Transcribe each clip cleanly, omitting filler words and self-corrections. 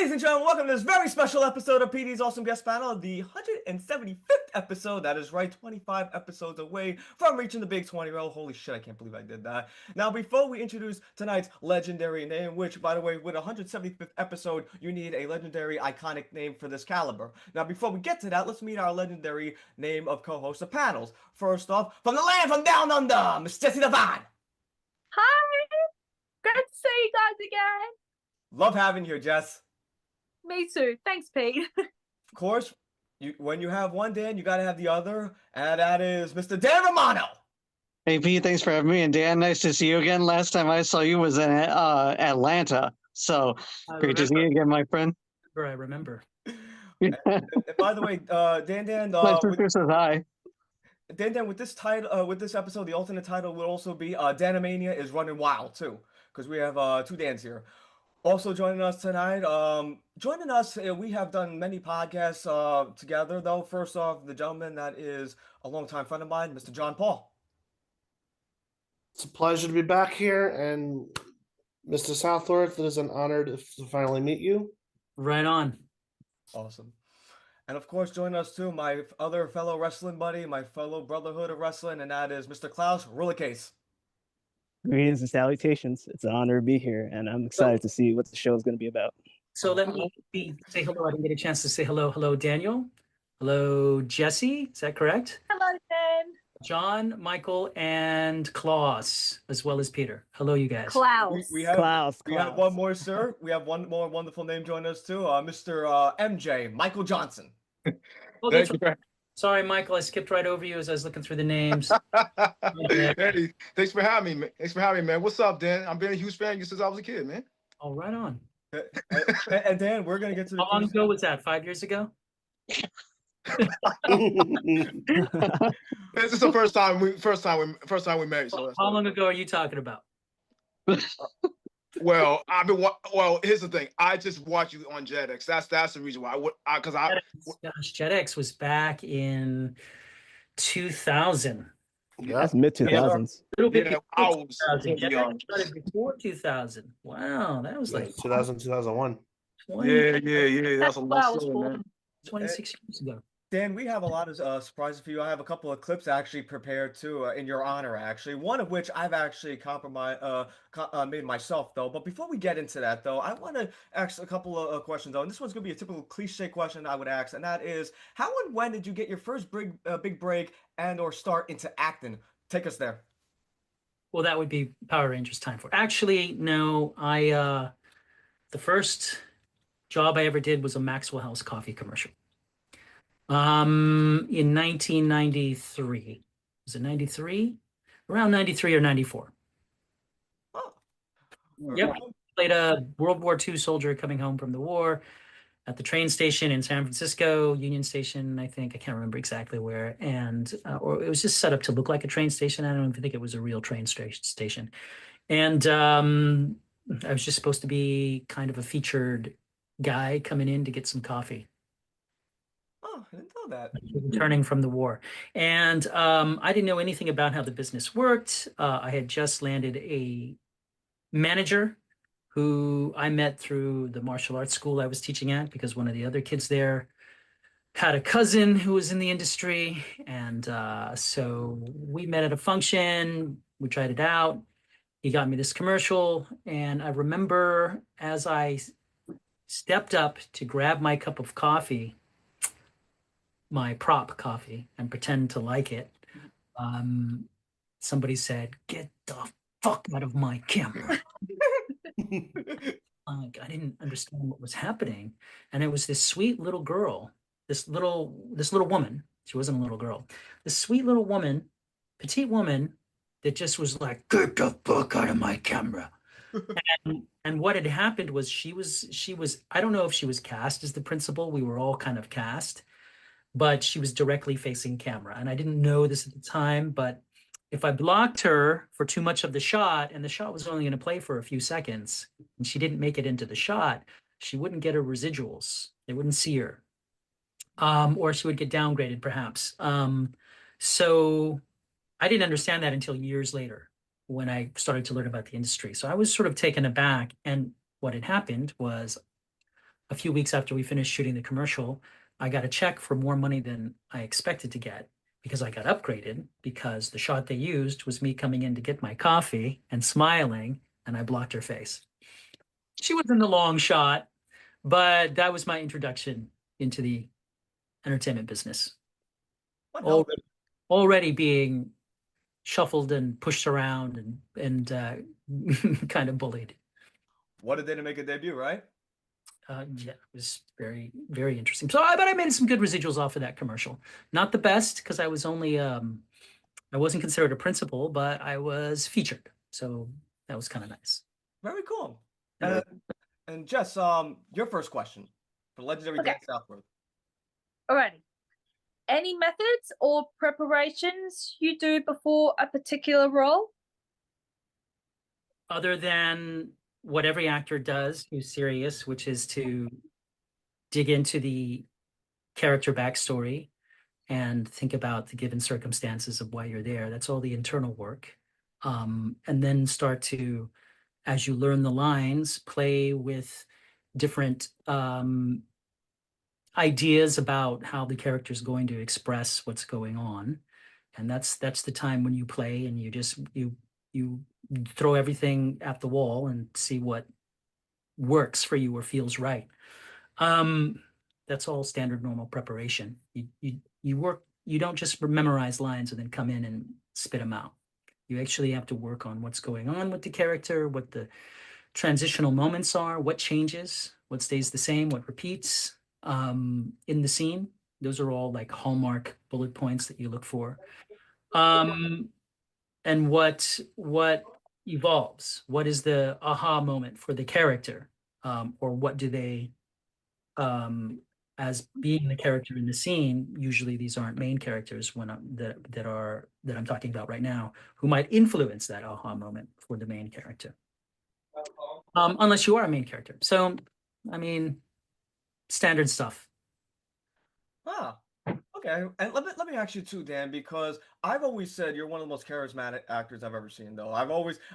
Ladies and gentlemen, welcome to this very special episode of Petey's Awesome Guest Panel, the 175th episode. That is right, 25 episodes away from reaching the big 20-row. Holy shit, I can't believe I did that. Now, before we introduce tonight's legendary name, which, by the way, with a 175th episode, you need a legendary, iconic name for this caliber. Now, before we get to that, let's meet our legendary name of co-host of panels. First off, from the land from down under, Miss Jessie Devine. Hi! Great to see you guys again. Love having you, Jess. Me too. Thanks, Pete. Of course, when you have one Dan, you got to have the other, and that is Mr. Dan Romano. Hey, Pete, thanks for having me. And Dan, nice to see you again. Last time I saw you was in Atlanta. So great to see you again, my friend. I remember. And by the way, Dan, my sister says hi. Dan, with this title, with this episode, the alternate title will also be Danimania is Running Wild too, because we have two Dans here. Also joining us tonight, we have done many podcasts together, though. First off, the gentleman that is a longtime friend of mine, Mr. John Paul. It's a pleasure to be back here, and Mr. Southworth, it is an honor to finally meet you. Right on. Awesome. And of course, joining us too, my other fellow wrestling buddy, my fellow brotherhood of wrestling, and that is Mr. Klaus Rulicase. Greetings and salutations. It's an honor to be here, and I'm excited to see what the show is going to be about. So let me say hello. I didn't get a chance to say hello. Hello, Daniel. Hello, Jesse. Is that correct? Hello, Dan. John, Michael, and Klaus, as well as Peter. Hello, you guys. Klaus. We have Klaus. We have one more, sir. We have one more wonderful name joining us too, Mr. MJ, Michael Johnson. Oh, that's right. Sorry, Michael, I skipped right over you as I was looking through the names. Hey, thanks for having me. Man. What's up, Dan? I've been a huge fan of you since I was a kid, man. Oh, right on. And Dan, we're gonna get to the. How long ago was that? 5 years ago? This is the first time we met. So How long ago are you talking about? Well, here's the thing. I just watch you on JetX. That's the reason why. JetX was back in 2000. Yeah. That's mid 2000s. A little bit before I was 2000. JetX young. started before 2000. Wow, that was like 2000, 2001. 20, Yeah. That's a That's what I long was story, born. man. 26 years ago. Dan, we have a lot of surprises for you. I have a couple of clips actually prepared too, in your honor, actually. One of which I've actually made myself, though. But before we get into that, though, I want to ask a couple of questions, though. And this one's going to be a typical cliche question I would ask, and that is, how and when did you get your first big break and/or start into acting? Take us there. Well, that would be Power Rangers time for. Actually, no. The first job I ever did was a Maxwell House coffee commercial. In 1993. Was it 93? Around 93 or 94. Oh. Yep. Played a World War II soldier coming home from the war at the train station in San Francisco, Union Station, I think. I can't remember exactly where. And or it was just set up to look like a train station. I don't even think it was a real train station. And I was just supposed to be kind of a featured guy coming in to get some coffee. Oh, I didn't know that. Returning from the war. And I didn't know anything about how the business worked. I had just landed a manager who I met through the martial arts school I was teaching at, because one of the other kids there had a cousin who was in the industry. And so we met at a function. We tried it out. He got me this commercial. And I remember as I stepped up to grab my cup of coffee, my prop coffee, and pretend to like it, somebody said, "Get the fuck out of my camera." I didn't understand what was happening. And it was this sweet little girl, this little woman. She wasn't a little girl. This sweet little woman, petite woman, that just was like, "Get the fuck out of my camera." And what had happened was she was, I don't know if she was cast as the principal. We were all kind of cast, but she was directly facing camera. And I didn't know this at the time, but if I blocked her for too much of the shot, and the shot was only going to play for a few seconds, and she didn't make it into the shot, she wouldn't get her residuals. They wouldn't see her. Or she would get downgraded, perhaps. So I didn't understand that until years later, when I started to learn about the industry. So I was sort of taken aback. And what had happened was a few weeks after we finished shooting the commercial, I got a check for more money than I expected to get because I got upgraded because the shot they used was me coming in to get my coffee and smiling, and I blocked her face. She was in the long shot, but that was my introduction into the entertainment business. What hell? Already being shuffled and pushed around and kind of bullied. What a day to make a debut, right? Yeah, it was very, very interesting. So I bet I made some good residuals off of that commercial. Not the best because I was only I wasn't considered a principal, but I was featured. So that was kind of nice. Very cool. Yeah. And Jess, your first question for Legendary Okay. Dan Southworth. Alrighty. Any methods or preparations you do before a particular role? Other than what every actor does who's serious, which is to dig into the character backstory and think about the given circumstances of why you're there. That's all the internal work. And then start to, as you learn the lines, play with different ideas about how the character is going to express what's going on. And that's the time when you play and you throw everything at the wall and see what works for you or feels right. That's all standard normal preparation. You work, you don't just memorize lines and then come in and spit them out. You actually have to work on what's going on with the character, what the transitional moments are, what changes, what stays the same, what repeats in the scene. Those are all like hallmark bullet points that you look for. And what evolves? What is the aha moment for the character? Or what do they as being the character in the scene, usually these aren't main characters when that I'm talking about right now, who might influence that aha moment for the main character. Unless you are a main character. So, I mean, standard stuff. Ah, okay. And let me ask you too, Dan, because I've always said you're one of the most charismatic actors I've ever seen. Though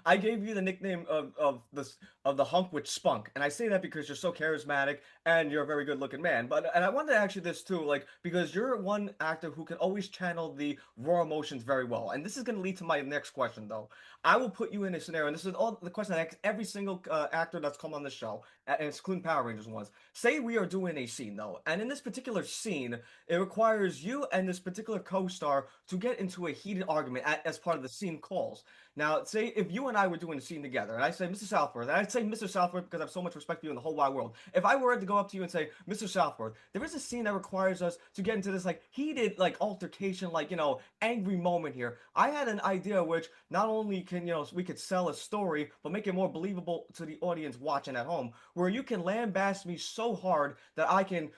I gave you the nickname of the hunk with spunk, and I say that because you're so charismatic and you're a very good looking man. But and I wanted to ask you this too, like because you're one actor who can always channel the raw emotions very well. And this is going to lead to my next question, though. I will put you in a scenario, and this is all the question I ask every single actor that's come on the show, and including Power Rangers ones. Say we are doing a scene though, and in this particular scene, it requires you and this particular co-star to get into a heated argument as part of the scene calls. Now, say if you and I were doing a scene together, and I say, Mr. Southworth, and I'd say Mr. Southworth because I have so much respect for you in the whole wide world. If I were to go up to you and say, Mr. Southworth, there is a scene that requires us to get into this like heated like altercation, like angry moment here. I had an idea which not only can we could sell a story, but make it more believable to the audience watching at home, where you can lambast me so hard that I can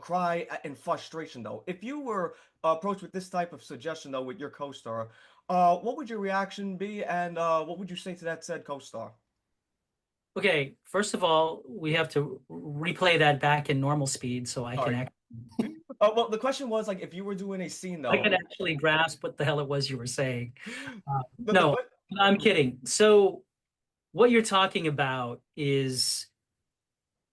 cry in frustration. Though, if you were approached with this type of suggestion though with your co-star, what would your reaction be, and what would you say to that said co-star? Okay, first of all, we have to replay that back in normal speed so I Sorry. can Well, the question was like if you were doing a scene though. I can actually grasp what the hell it was you were saying. The No, que- I'm kidding. So what you're talking about is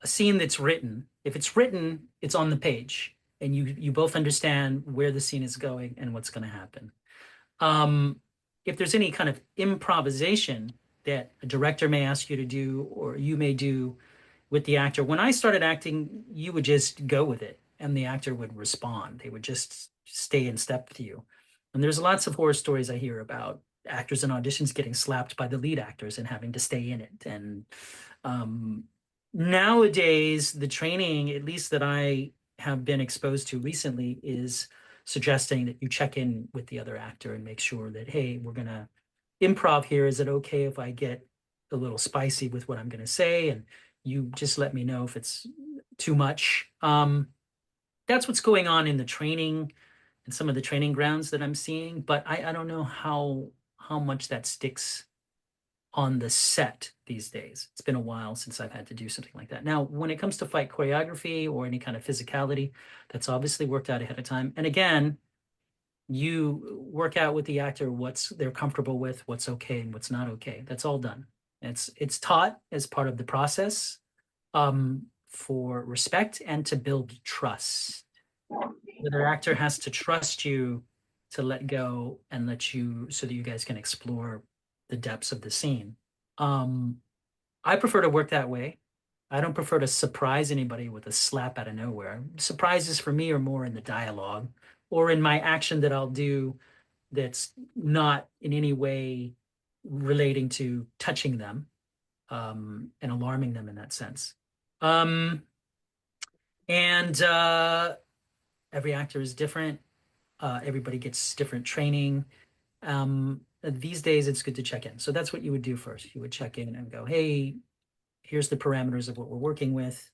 a scene that's written. If it's written, it's on the page, and you both understand where the scene is going and what's going to happen. If there's any kind of improvisation that a director may ask you to do or you may do with the actor, when I started acting, you would just go with it and the actor would respond. They would just stay in step with you. And there's lots of horror stories I hear about actors in auditions getting slapped by the lead actors and having to stay in it. And nowadays, the training, at least that I have been exposed to recently, is suggesting that you check in with the other actor and make sure that, hey, we're going to improv here. Is it okay if I get a little spicy with what I'm going to say? And you just let me know if it's too much. That's what's going on in the training and some of the training grounds that I'm seeing, but I don't know how much that sticks on the set these days. It's been a while since I've had to do something like that. Now, when it comes to fight choreography or any kind of physicality, that's obviously worked out ahead of time. And again, you work out with the actor what's they're comfortable with, what's okay and what's not okay. That's all done. It's taught as part of the process for respect and to build trust. The other actor has to trust you to let go and let you so that you guys can explore the depths of the scene. I prefer to work that way. I don't prefer to surprise anybody with a slap out of nowhere. Surprises for me are more in the dialogue or in my action that I'll do that's not in any way relating to touching them and alarming them in that sense. And every actor is different. Everybody gets different training. These days, it's good to check in. So that's what you would do first. You would check in and go, hey, here's the parameters of what we're working with.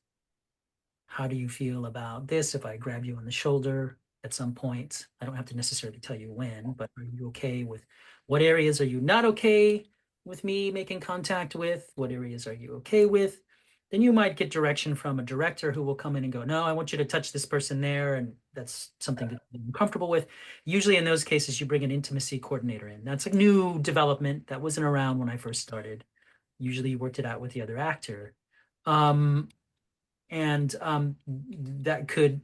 How do you feel about this if I grab you on the shoulder at some point? I don't have to necessarily tell you when, but are you okay with what areas are you not okay with me making contact with? What areas are you okay with? Then you might get direction from a director who will come in and go, no, I want you to touch this person there. And that's something that I'm comfortable with. Usually in those cases, you bring an intimacy coordinator in. That's a new development that wasn't around when I first started. Usually you worked it out with the other actor. That could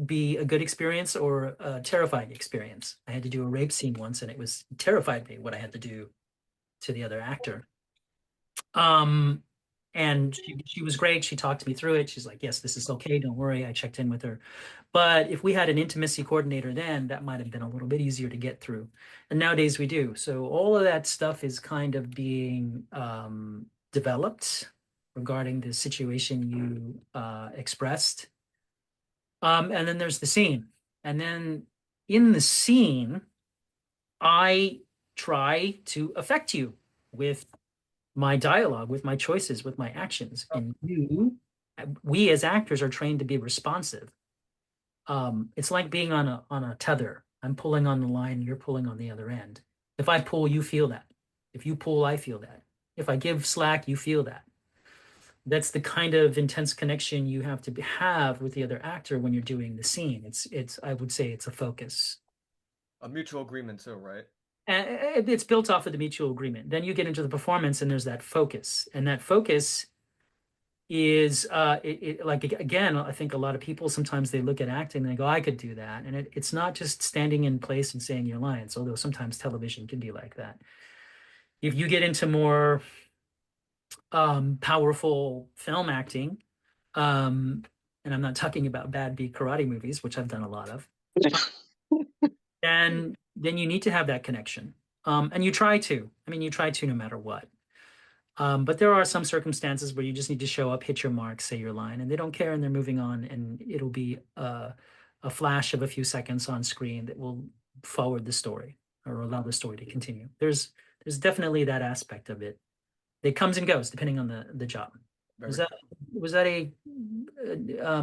be a good experience or a terrifying experience. I had to do a rape scene once and it terrified me what I had to do to the other actor. And she was great. She talked me through it. She's like, yes, this is okay. Don't worry. I checked in with her. But if we had an intimacy coordinator then, that might have been a little bit easier to get through. And nowadays we do. So all of that stuff is kind of being developed regarding the situation you expressed. And then there's the scene. And then in the scene, I try to affect you with my dialogue, with my choices, with my actions. And we as actors are trained to be responsive. It's like being on a tether. I'm pulling on the line, you're pulling on the other end. If I pull, you feel that. If you pull, I feel that. If I give slack, you feel that. That's the kind of intense connection you have to have with the other actor when you're doing the scene. It's I would say it's a focus. A mutual agreement too, right? And it's built off of the mutual agreement. Then you get into the performance and there's that focus. And that focus is like, again, I think a lot of people sometimes they look at acting and they go, I could do that. And it's not just standing in place and saying your lines, although sometimes television can be like that. If you get into more powerful film acting, and I'm not talking about bad B karate movies, which I've done a lot of, and then you need to have that connection. And you try to. I mean, you try to no matter what. But there are some circumstances where you just need to show up, hit your mark, say your line, and they don't care and they're moving on, and it'll be a flash of a few seconds on screen that will forward the story or allow the story to continue. There's definitely that aspect of it. It comes and goes depending on the job. Was that a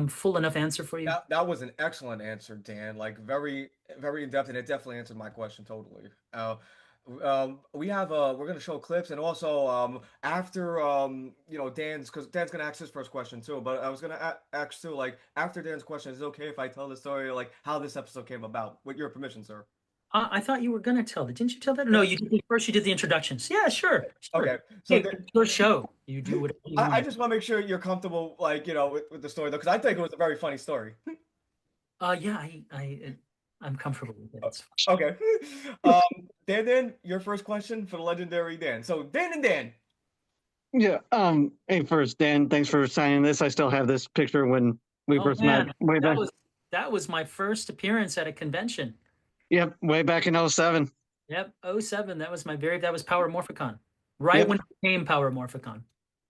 full enough answer for you? That was an excellent answer, Dan. Like very, very in depth, and it definitely answered my question totally. We're gonna show clips, and also after because Dan's gonna ask his first question too. But I was gonna ask too, like after Dan's question, is it okay if I tell the story like how this episode came about? With your permission, sir. I thought you were gonna tell that. Didn't you tell that? No, you did first. You did the introductions. Yeah, sure. Okay, so it's your show. You do whatever you want. I just want to make sure you're comfortable, like with the story though, because I think it was a very funny story. Yeah, I'm comfortable with it. It's okay. Dan, your first question for the legendary Dan. So Dan and Dan. Yeah. Hey, first, Dan, thanks for signing this. I still have this picture when we first met way back. That was my first appearance at a convention. Yep, way back in 07. Yep, 07. That was that was Power Morphicon. Right when it became Power Morphicon.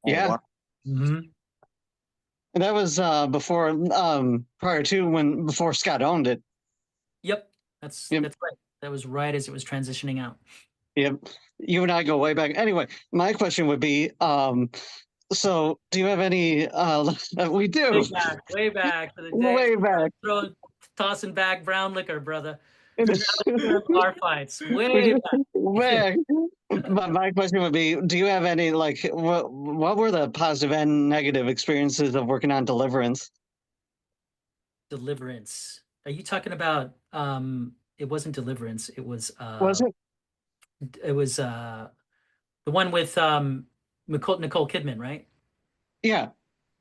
Yeah. wow. Mm-hmm. And that was before before Scott owned it. Yep. That's right. That was right as it was transitioning out. Yep. You and I go way back. Anyway, my question would be, so do you have any we do. Way back to the day. Way back. Tossing back brown liquor, brother. Bar fights. Way back. But my question would be, do you have any what were the positive and negative experiences of working on Deliverance? Deliverance. Are you talking about it wasn't Deliverance, it was it was the one with Nicole Kidman, right? Yeah.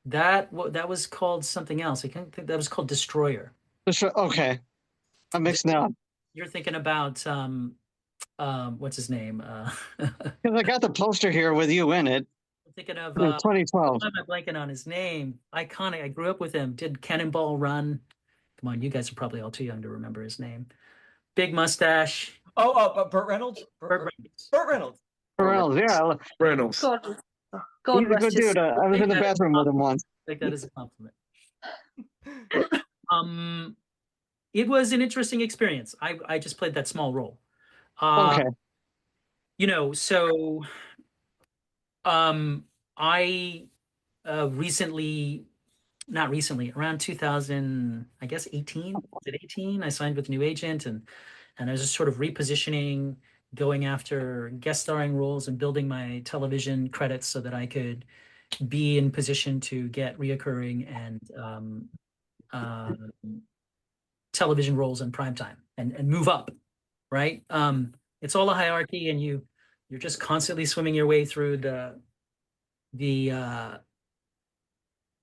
that was called something else. I can't think that was called Destroyer. Okay, I'm mixed now. You're thinking about what's his name? Because I got the poster here with you in it. I'm thinking of In 2012. why am I blanking on his name? Iconic. I grew up with him. Did Cannonball Run? Come on, you guys are probably all too young to remember his name. Big mustache. Burt Reynolds. Burt Reynolds. Burt Reynolds. Reynolds, yeah. Reynolds. God, He's God a rest good his dude. I was in the bathroom with him once. Take that as a compliment. It was an interesting experience. I just played that small role. Okay. You know, so I recently, not recently, around 2000, I guess 18, was it 18? I signed with a new agent and I was just sort of repositioning, going after guest starring roles and building my television credits so that I could be in position to get reoccurring and television roles in primetime and move up, right? It's all a hierarchy, and you're just constantly swimming your way through the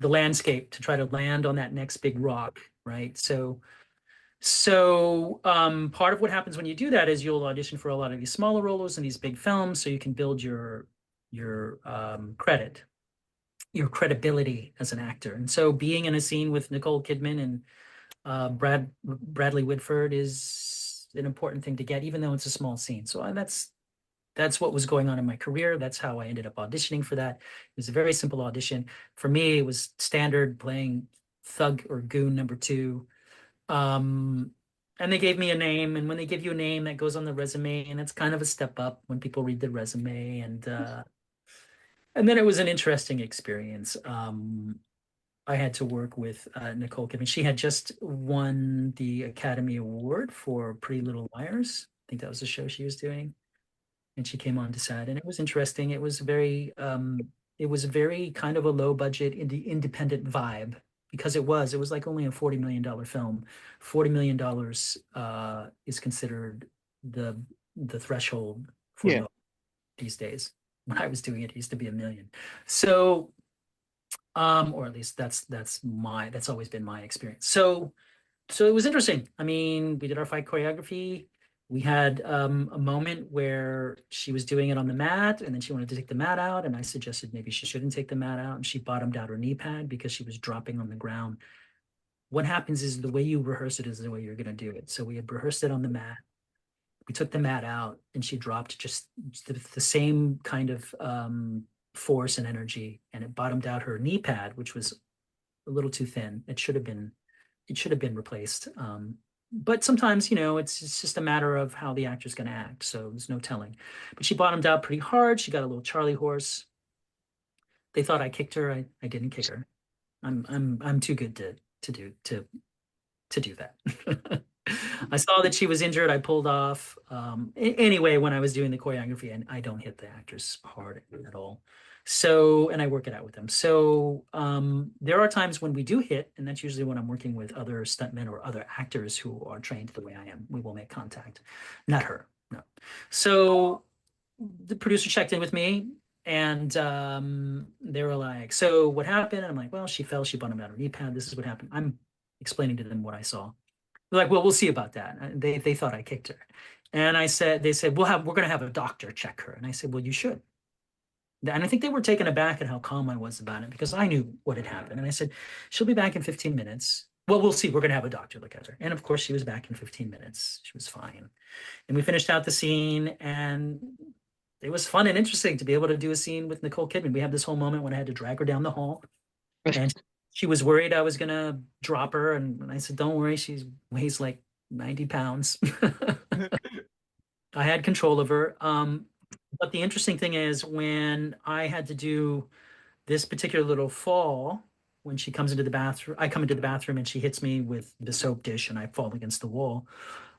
landscape to try to land on that next big rock, right? So part of what happens when you do that is you'll audition for a lot of these smaller roles in these big films, so you can build your credit, your credibility as an actor. And so being in a scene with Nicole Kidman and Bradley Whitford is an important thing to get, even though it's a small scene. So that's what was going on in my career. That's how I ended up auditioning for that. It was a very simple audition. For me, it was standard playing thug or goon number 2. And they gave me a name, and when they give you a name, that goes on the resume, and it's kind of a step up when people read the resume. And then it was an interesting experience. I had to work with Nicole Kidman. She had just won the Academy Award for Pretty Little Liars. I think that was the show she was doing. And she came on to set, and it was interesting. It was very kind of a low budget independent vibe, because it was like only a $40 million film. $40 million is considered the threshold for these days. When I was doing it, it used to be $1 million. So or at least that's always been my experience. So it was interesting. I mean, we did our fight choreography. We had a moment where she was doing it on the mat, and then she wanted to take the mat out, and I suggested maybe she shouldn't take the mat out, and she bottomed out her knee pad because she was dropping on the ground. What happens is the way you rehearse it is the way you're going to do it. So we had rehearsed it on the mat. We took the mat out, and she dropped just the same kind of force and energy, and it bottomed out her knee pad, which was a little too thin. It should have been replaced. But sometimes, it's just a matter of how the actor's going to act. So there's no telling. But she bottomed out pretty hard. She got a little Charlie horse. They thought I kicked her. I didn't kick her. I'm too good to do that. I saw that she was injured. I pulled off. Anyway, when I was doing the choreography, and I don't hit the actors hard at all. So, and I work it out with them. So there are times when we do hit, and that's usually when I'm working with other stuntmen or other actors who are trained the way I am. We will make contact. Not her, no. So the producer checked in with me, and they were like, so what happened? And I'm like, well, she fell, she bottomed out her knee pad. This is what happened. I'm explaining to them what I saw. They're like, well, we'll see about that. They thought I kicked her. And they said, we're going to have a doctor check her. And I said, well, you should. And I think they were taken aback at how calm I was about it, because I knew what had happened. And I said, she'll be back in 15 minutes. Well, we'll see. We're going to have a doctor look at her. And of course, she was back in 15 minutes. She was fine. And we finished out the scene, and it was fun and interesting to be able to do a scene with Nicole Kidman. We had this whole moment when I had to drag her down the hall, and she was worried I was going to drop her. And I said, don't worry. She weighs like 90 pounds. I had control of her. But the interesting thing is, when I had to do this particular little fall, when she comes into the bathroom, I come into the bathroom and she hits me with the soap dish and I fall against the wall.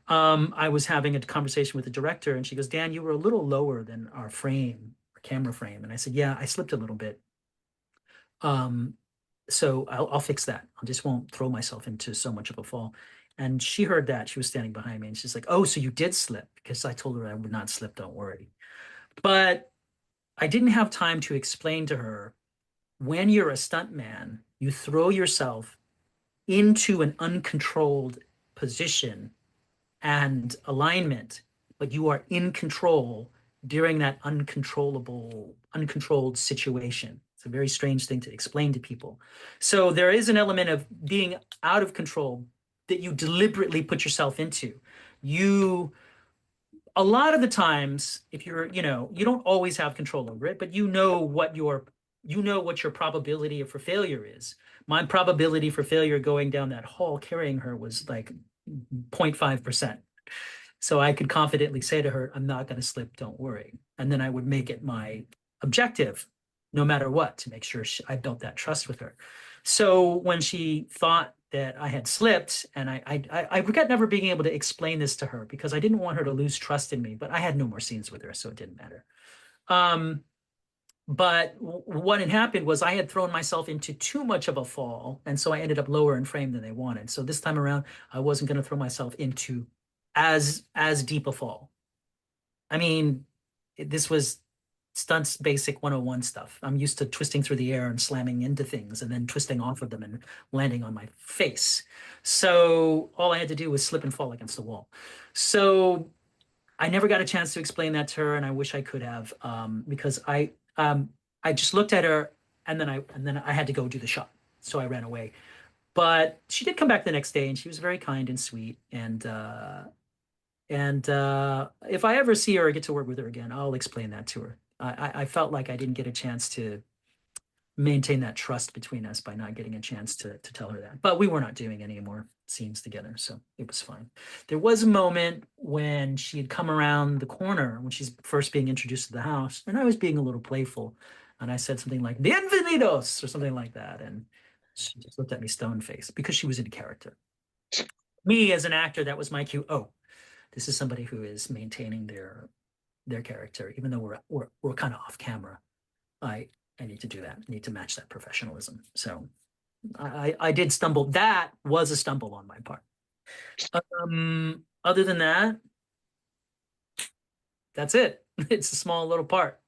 I was having a conversation with the director, and she goes, Dan, you were a little lower than our camera frame. And I said, yeah, I slipped a little bit. So I'll fix that. I just won't throw myself into so much of a fall. And she heard that. She was standing behind me, and she's like, oh, so you did slip? Because I told her I would not slip, don't worry. But I didn't have time to explain to her when you're a stuntman, you throw yourself into an uncontrolled position and alignment, but you are in control during that uncontrolled situation. It's a very strange thing to explain to people. So there is an element of being out of control that you deliberately put yourself into. A lot of the times, if you don't always have control over it, but you know what your probability for failure is. My probability for failure going down that hall carrying her was like 0.5%. So I could confidently say to her, I'm not going to slip, don't worry. And then I would make it my objective, no matter what, to make sure I built that trust with her. So when she thought that I had slipped, and I regret never being able to explain this to her because I didn't want her to lose trust in me, but I had no more scenes with her, so it didn't matter. But what had happened was I had thrown myself into too much of a fall, and so I ended up lower in frame than they wanted. So this time around, I wasn't going to throw myself into as deep a fall. I mean, this was stunts basic 101 stuff. I'm used to twisting through the air and slamming into things and then twisting off of them and landing on my face. So all I had to do was slip and fall against the wall. So I never got a chance to explain that to her, and I wish I could have, because I just looked at her and then I had to go do the shot. So I ran away. But she did come back the next day, and she was very kind and sweet. And if I ever see her or get to work with her again, I'll explain that to her. I felt like I didn't get a chance to maintain that trust between us by not getting a chance to tell her that. But we were not doing any more scenes together, so it was fine. There was a moment when she had come around the corner when she's first being introduced to the house, and I was being a little playful, and I said something like "Bienvenidos" or something like that, and she just looked at me stone faced because she was in character. Me as an actor, that was my cue. Oh, this is somebody who is maintaining their character, even though we're kind of off camera. I need to do that. I need to match that professionalism. So I did stumble. That was a stumble on my part. Other than that, that's it. It's a small little part.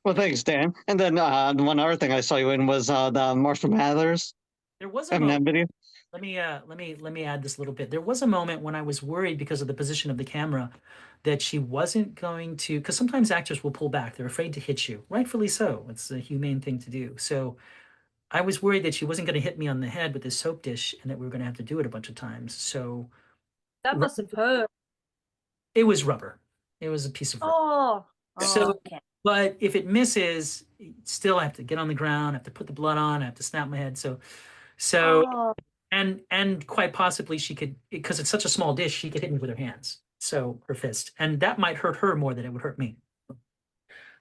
Well, thanks, Dan. And then one other thing I saw you in was the Marshall Mathers There was a Eminem moment. video. Let me add this little bit. There was a moment when I was worried because of the position of the camera that she wasn't going to, because sometimes actors will pull back. They're afraid to hit you, rightfully so. It's a humane thing to do. So I was worried that she wasn't going to hit me on the head with this soap dish and that we were going to have to do it a bunch of times. So That must have hurt. it was rubber. It was a piece of rubber. Oh, So, okay. but if it misses, still I have to get on the ground, I have to put the blood on, I have to snap my head. So Oh, and quite possibly she could, because it's such a small dish, she could hit me with her hands, so her fist, and that might hurt her more than it would hurt me.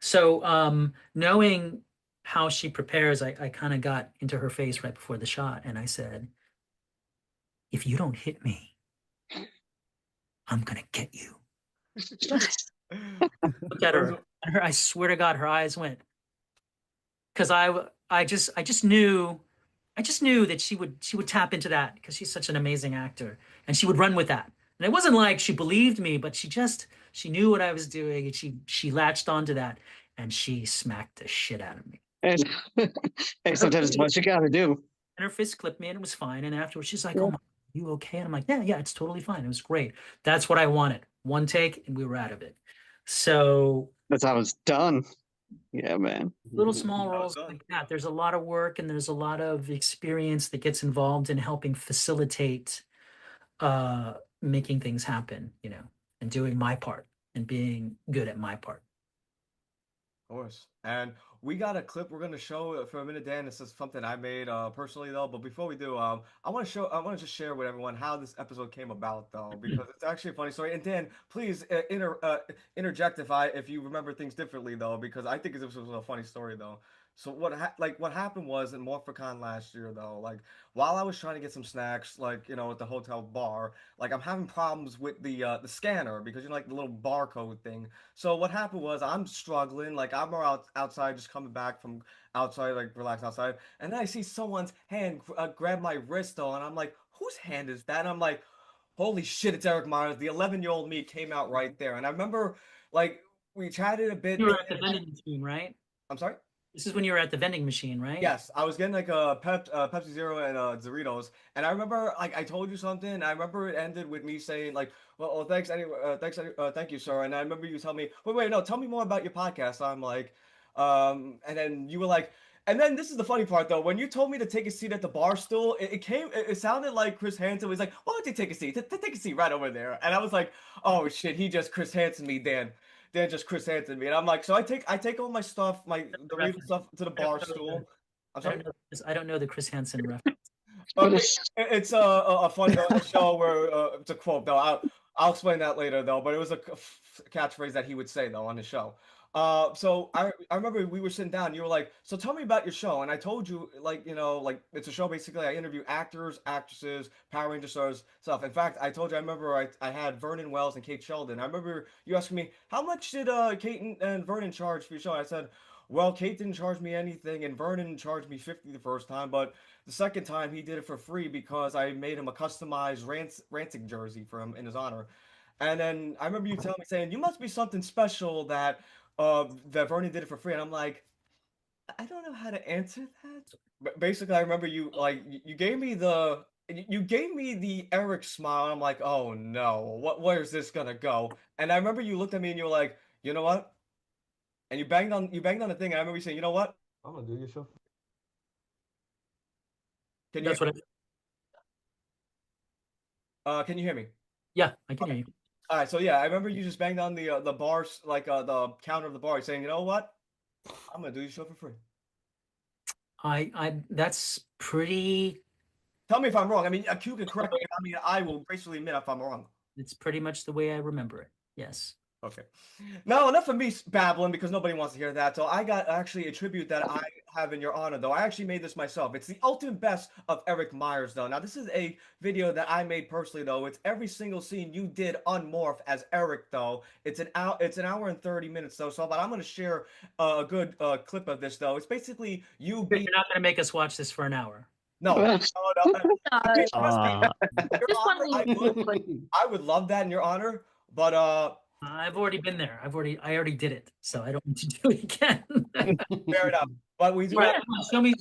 So knowing how she prepares, I kind of got into her face right before the shot, and I said, if you don't hit me, I'm gonna get you. Look at her, and I swear to God, her eyes went, because I just knew that she would tap into that because she's such an amazing actor, and she would run with that. And it wasn't like she believed me, but she knew what I was doing, and she latched onto that, and she smacked the shit out of me. And hey, sometimes it's what you got to do. And her fist clipped me, and it was fine. And afterwards, she's like, "Oh my, you okay?" And I'm like, "Yeah, it's totally fine. It was great. That's what I wanted. One take, and we were out of it." So That's how it's done. Yeah, man. little small roles like that. There's a lot of work and there's a lot of experience that gets involved in helping facilitate making things happen, and doing my part and being good at my part. Of course. And we got a clip we're gonna show for a minute, Dan. This is something I made personally though. But before we do, I want to just share with everyone how this episode came about though, because it's actually a funny story. And Dan, please interject if you remember things differently though, because I think this was a funny story though. So what happened was in MorphiCon last year though, like while I was trying to get some snacks, like at the hotel bar, like I'm having problems with the scanner because like the little barcode thing. So what happened was I'm struggling, like I'm outside, just coming back from outside, like relax outside, and then I see someone's hand grab my wrist though, and I'm like, whose hand is that? And I'm like, holy shit, it's Eric Myers. The 11-year-old me came out right there, and I remember like we chatted a bit. You were at the vending machine, right? I'm sorry. This is when you were at the vending machine, right? Yes, I was getting like a Pepsi Zero and Doritos, and I remember like I told you something. And I remember it ended with me saying like, "Well, thanks anyway, thank you, sir." And I remember you telling me, "Wait, no, tell me more about your podcast." I'm like, and then you were like, and then this is the funny part though. When you told me to take a seat at the bar stool, it sounded like Chris Hansen was like, "Why don't you take a seat? Take a seat right over there." And I was like, "Oh shit, he just Chris Hansen me, Dan." Dan just Chris Hansen me, and I'm like, so I take all my stuff, my Dorito stuff to the bar stool. I'm I sorry. don't know. I don't know the Chris Hansen reference. It's a fun show where it's a quote though. I'll explain that later though. But it was a catchphrase that he would say though on the show. So I remember we were sitting down. You were like, "So tell me about your show." And I told you like like it's a show basically. I interview actors, actresses, Power Ranger stars, stuff. In fact, I told you I remember I had Vernon Wells and Kate Sheldon. I remember you asking me how much did Kate and Vernon charge for your show. And I said, well, Kate didn't charge me anything, and Vernon charged me 50 the first time, but the second time he did it for free because I made him a customized Rancid jersey for him in his honor. And then I remember you telling me saying you must be something special that Vernon did it for free, and I'm like, I don't know how to answer that. But basically, I remember you like you gave me the Eric smile, and I'm like, oh no, where's this gonna go? And I remember you looked at me and you were like, you know what? And you banged on the thing, and I remember you saying, you know what? I'm gonna do your show. Can you That's what can you hear me? Yeah, I can hear you. All right, so yeah, I remember you just banged on the bars like the counter of the bar, saying, you know what? I'm gonna do your show for free. That's pretty. Tell me if I'm wrong. I mean, Q can correct me. I mean, I will gracefully admit if I'm wrong. It's pretty much the way I remember it. Yes. Okay. Now, enough of me babbling because nobody wants to hear that. So I got actually a tribute that I have in your honor, though. I actually made this myself. It's the ultimate best of Eric Myers, though. Now, this is a video that I made personally, though. It's every single scene you did unmorph as Eric, though. It's an hour and 30 minutes, though. But I'm going to share a good clip of this, though. It's basically you being. You're not going to make us watch this for an hour. No. No. I would love that in your honor, but I've already been there. I already did it, so I don't need to do it again. fair enough. But we do. Right, show me.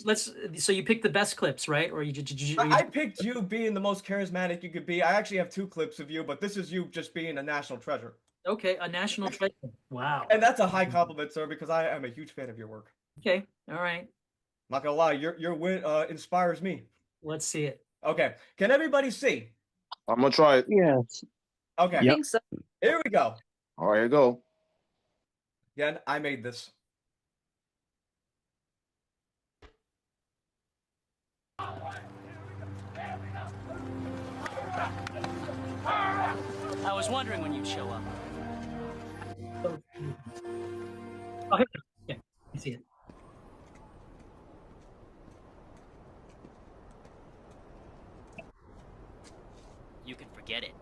So you picked the best clips, right? Or I picked you being the most charismatic you could be. I actually have 2 clips of you, but this is you just being a national treasure. Okay, a national treasure. Wow. And that's a high compliment, sir, because I am a huge fan of your work. Okay. All right. Not gonna lie, your win inspires me. Let's see it. Okay, can everybody see? I'm gonna try it. Yes. Okay, I think so. here we go. All right, here you go. Again, I made this. I was wondering when you'd show up. Oh, here. Yeah, I see it. You can forget it.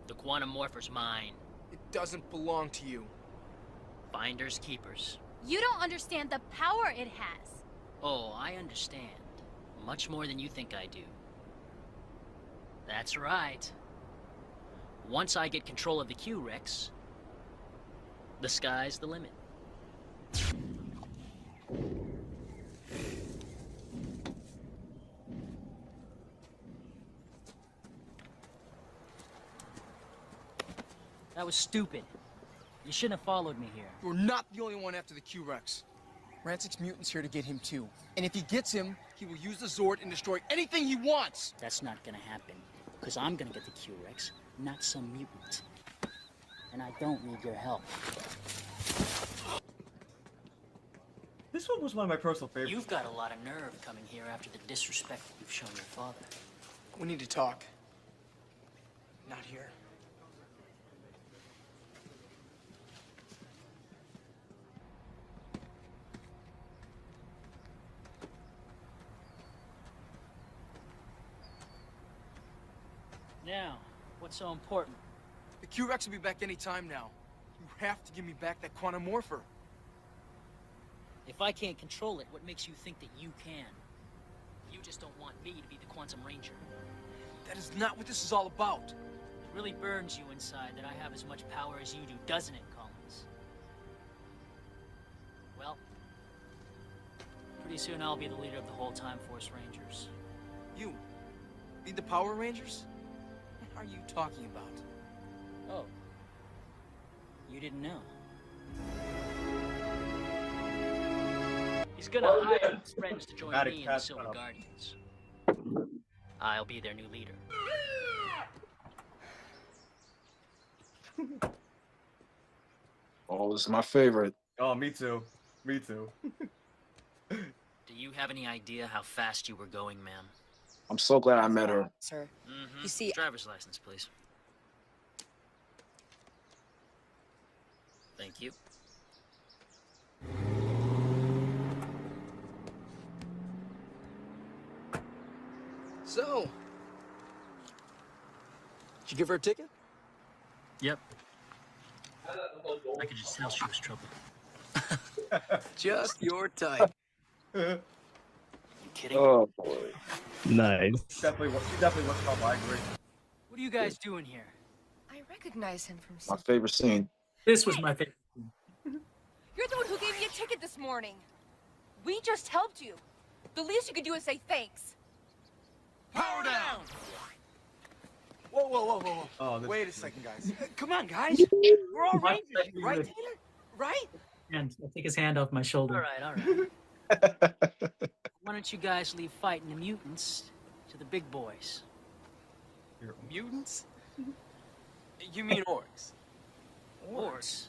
The quantum morpher's mine. It doesn't belong to you. Finders keepers. You don't understand the power it has. Oh, I understand. Much more than you think I do. That's right. Once I get control of the Q-Rex, the sky's the limit. That was stupid. You shouldn't have followed me here. You're not the only one after the Q-Rex. Rancic's mutant's here to get him too. And if he gets him, he will use the Zord and destroy anything he wants. That's not gonna happen. Because I'm gonna get the Q-Rex, not some mutant. And I don't need your help. This one was one of my personal favorites. You've got a lot of nerve coming here after the disrespect you've shown your father. We need to talk. Not here. Now, what's so important? The Q-Rex will be back any time now. You have to give me back that quantum morpher. If I can't control it, what makes you think that you can? You just don't want me to be the Quantum Ranger. That is not what this is all about. It really burns you inside that I have as much power as you do, doesn't it, Collins? Well, Pretty soon I'll be the leader of the whole Time Force Rangers. You? Lead the Power Rangers? What are you talking about? Oh. You didn't know? He's gonna hire his friends to join me and the Silver Guardians. I'll be their new leader. Oh, this is my favorite. Oh, me too. Me too. Do you have any idea how fast you were going, ma'am? I'm so glad I met her. Sir, Mm-hmm. you see, Driver's license, please. Thank you. So, did you give her a ticket? Yep. I could just tell she was trouble. Just your type. You kidding? Oh boy. Nice. She definitely was trouble. I agree. What are you guys doing here? I recognize him from My somewhere. favorite scene. This was my favorite. You're the one who gave me a ticket this morning. We just helped you. The least you could do is say thanks. Power down! Whoa, whoa, whoa, whoa, whoa. Oh, Wait a second, guys. Come on, guys. We're all My Rangers, favorite. right, Taylor? Right? And I take his hand off my shoulder. All right. Why don't you guys leave fighting the mutants to the big boys? Mutants? You mean orcs? Orcs?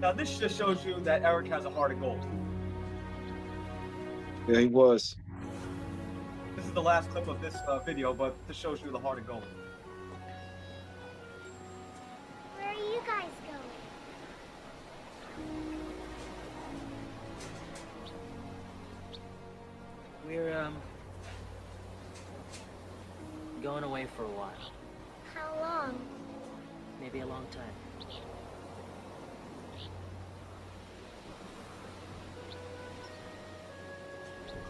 Now this just shows you that Eric has a heart of gold. Yeah, he was. This is the last clip of this video, but this shows you the heart of gold. Where are you guys going? We're, going away for a while. How long? Maybe a long time.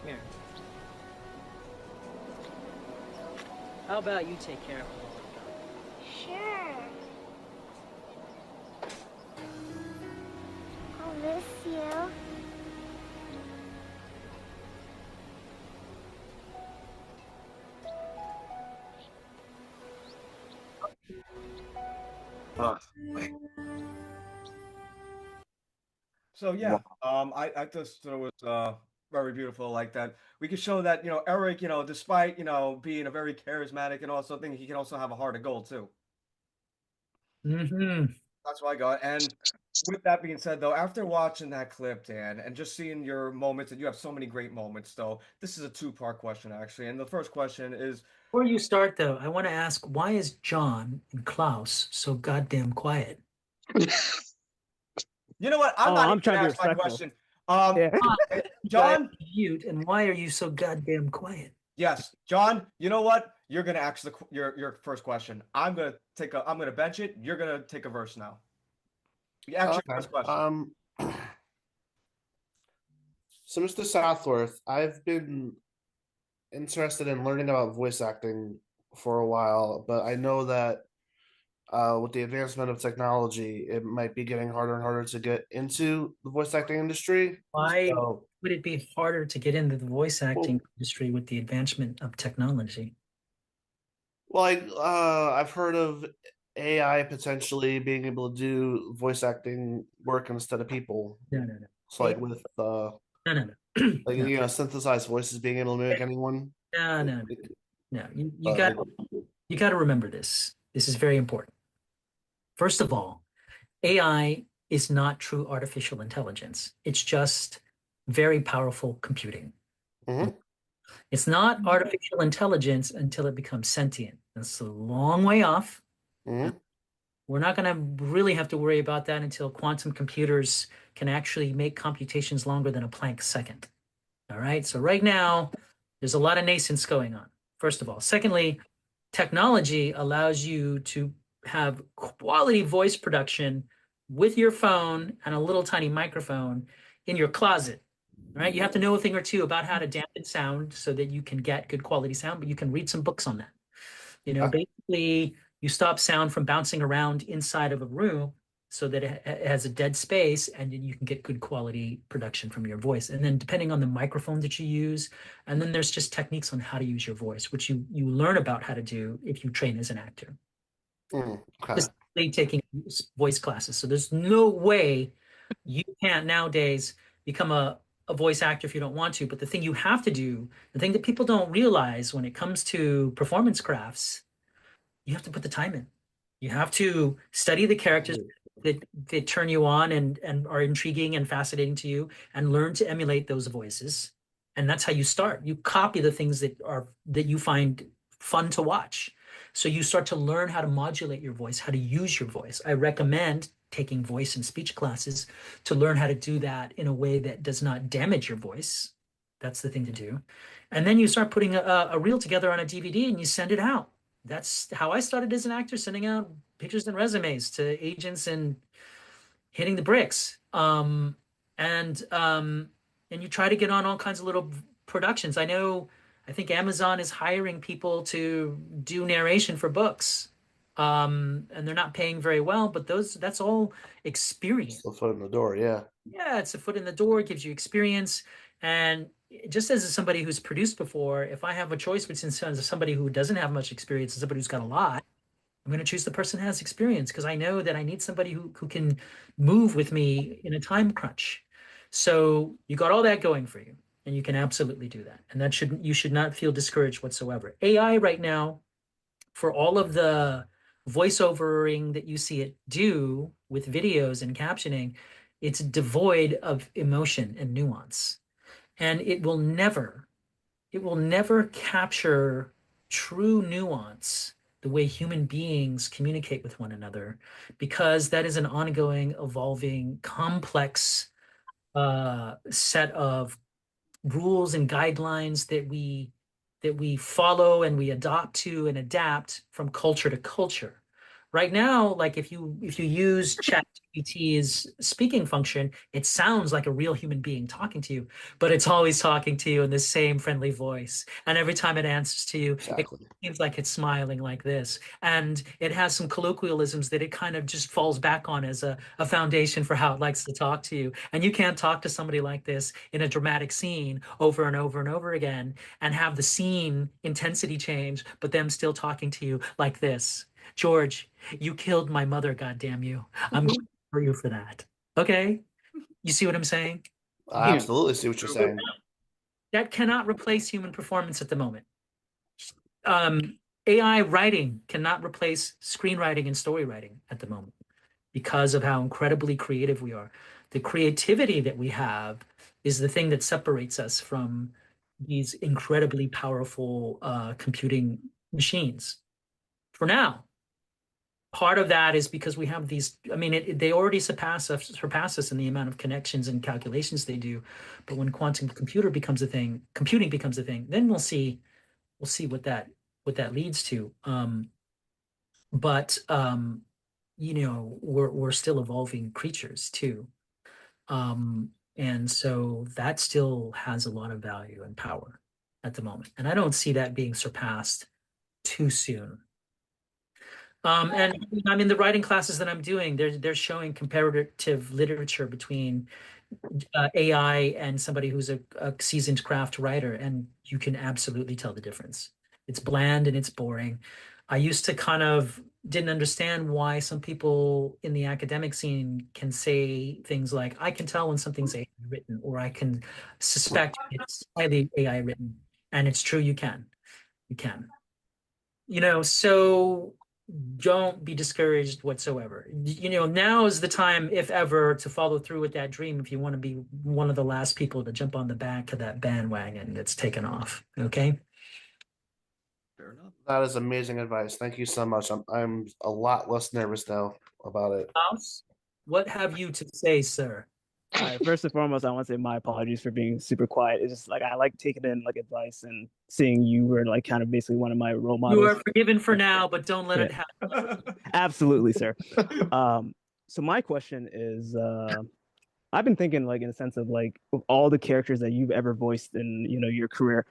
Here. How about you take care of him while I'm gone? Sure. I'll miss you. So yeah, I just thought it was very beautiful like that. We could show that, Eric, despite, being a very charismatic and also think he can also have a heart of gold too. Mm-hmm. That's what I got. And with that being said, though, after watching that clip, Dan, and just seeing your moments, and you have so many great moments, though, this is a two-part question, actually. And the first question is, Before you start, though, I want to ask, why is John and Klaus so goddamn quiet? you know what? I'm Oh, not I'm even trying gonna to be ask my respectful. question. John, Mute, and why are you so goddamn quiet? yes, John. You know what? You're gonna ask your first question. I'm gonna bench it. You're gonna take a verse now. You ask your first question. So, Mr. Southworth, I've been interested in learning about voice acting for a while, but I know that with the advancement of technology, it might be getting harder and harder to get into the voice acting industry. Why So, would it be harder to get into the voice acting industry with the advancement of technology? like, I've heard of AI potentially being able to do voice acting work instead of people. No. So, like with No. like synthesized voices being able to mimic anyone. No. You got to remember this. This is very important. First of all, AI is not true artificial intelligence. It's just very powerful computing. Mm-hmm. It's not artificial intelligence until it becomes sentient. That's a long way off. Mm-hmm. We're not going to really have to worry about that until quantum computers can actually make computations longer than a Planck second. All right. So right now, there's a lot of nascence going on, first of all. Secondly, technology allows you to have quality voice production with your phone and a little tiny microphone in your closet. All right. You have to know a thing or two about how to dampen sound so that you can get good quality sound, but you can read some books on that. Basically, you stop sound from bouncing around inside of a room so that it has a dead space and you can get good quality production from your voice. And then depending on the microphone that you use, and then there's just techniques on how to use your voice, which you learn about how to do if you train as an actor. Okay. Specifically taking voice classes. So there's no way you can't nowadays become a voice actor if you don't want to. But the thing you have to do, the thing that people don't realize when it comes to performance crafts, you have to put the time in. You have to study the characters that turn you on and are intriguing and fascinating to you, and learn to emulate those voices. And that's how you start. You copy the things that you find fun to watch. So you start to learn how to modulate your voice, how to use your voice. I recommend taking voice and speech classes to learn how to do that in a way that does not damage your voice. That's the thing to do. And then you start putting a reel together on a DVD and you send it out. That's how I started as an actor, sending out pictures and resumes to agents and hitting the bricks. And you try to get on all kinds of little productions. I think Amazon is hiring people to do narration for books. And they're not paying very well, but that's all experience. It's a foot in the door, yeah. Yeah, it's a foot in the door, it gives you experience. And just as somebody who's produced before, if I have a choice between somebody who doesn't have much experience and somebody who's got a lot, I'm going to choose the person who has experience, because I know that I need somebody who can move with me in a time crunch. So you got all that going for you, and you can absolutely do that. And you should not feel discouraged whatsoever. AI right now, for all of the voiceovering that you see it do with videos and captioning, it's devoid of emotion and nuance. And it will never capture true nuance the way human beings communicate with one another, because that is an ongoing, evolving, complex set of rules and guidelines that we follow and we adopt to and adapt from culture to culture. Right now, like if you use ChatGPT's speaking function, it sounds like a real human being talking to you, but it's always talking to you in the same friendly voice. And every time it answers to you, it seems like it's smiling like this. And it has some colloquialisms that it kind of just falls back on as a foundation for how it likes to talk to you. And you can't talk to somebody like this in a dramatic scene over and over and over again and have the scene intensity change, but them still talking to you like this. George, you killed my mother, goddamn you. I'm going for you for that. Okay? You see what I'm saying? I absolutely see what you're saying. That cannot replace human performance at the moment. AI writing cannot replace screenwriting and story writing at the moment because of how incredibly creative we are. The creativity that we have is the thing that separates us from these incredibly powerful computing machines. For now, part of that is because we have these, I mean, they already surpass us in the amount of connections and calculations they do. But when quantum computing becomes a thing, then we'll see what that leads to. But we're still evolving creatures too. And so that still has a lot of value and power at the moment. And I don't see that being surpassed too soon. And I mean, the writing classes that I'm doing, they're showing comparative literature between AI and somebody who's a seasoned craft writer, and you can absolutely tell the difference. It's bland and it's boring. I used to kind of didn't understand why some people in the academic scene can say things like, I can tell when something's AI written, or I can suspect it's highly AI written. And it's true, you can. So don't be discouraged whatsoever. Now is the time, if ever, to follow through with that dream if you want to be one of the last people to jump on the back of that bandwagon that's taken off. Okay? Fair enough. That is amazing advice. Thank you so much. I'm a lot less nervous now about it. House, what have you to say, sir? All right, first and foremost, I want to say my apologies for being super quiet. It's just like I like taking in like advice, and seeing you were like kind of basically one of my role models. You are forgiven for now, but don't let it happen. Absolutely, sir. So my question is, I've been thinking like in a sense of like of all the characters that you've ever voiced in your career,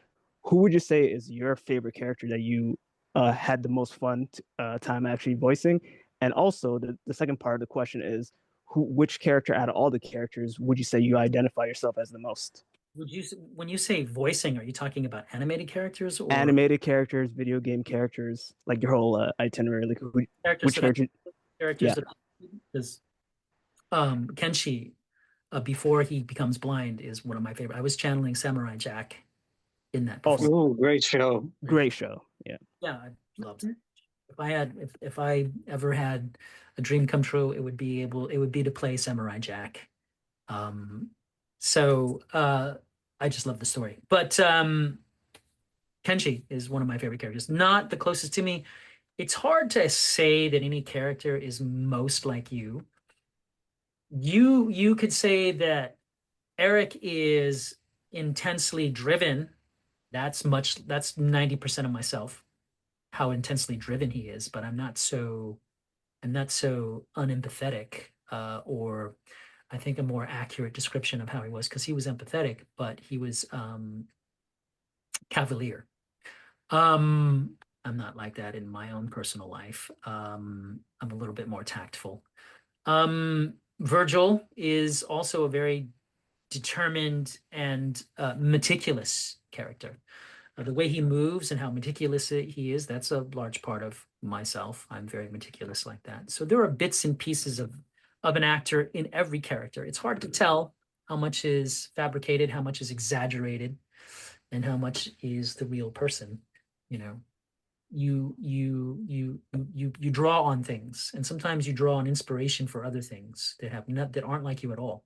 who would you say is your favorite character that you had the most fun time actually voicing? And also, the second part of the question is, which character out of all the characters would you say you identify yourself as the most? When you say voicing, are you talking about animated characters or Animated characters, video game characters, like your whole itinerary, like characters which character? Yeah. that because Kenshi, before he becomes blind, is one of my favorite. I was channeling Samurai Jack in that. Also, great show. Great show. Yeah. Yeah, I loved it. If I ever had a dream come true, it would be to play Samurai Jack. So I just love the story. But Kenshi is one of my favorite characters. Not the closest to me. It's hard to say that any character is most like you. You could say that Eric is intensely driven. That's 90% of myself, how intensely driven he is, but I'm not so unempathetic, or I think a more accurate description of how he was, because he was empathetic, but he was cavalier. I'm not like that in my own personal life. I'm a little bit more tactful. Virgil is also a very determined and meticulous character. The way he moves and how meticulous he is, that's a large part of myself. I'm very meticulous like that. So there are bits and pieces of an actor in every character. It's hard to tell how much is fabricated, how much is exaggerated, and how much is the real person. You know, you draw on things, and sometimes you draw on inspiration for other things that aren't like you at all.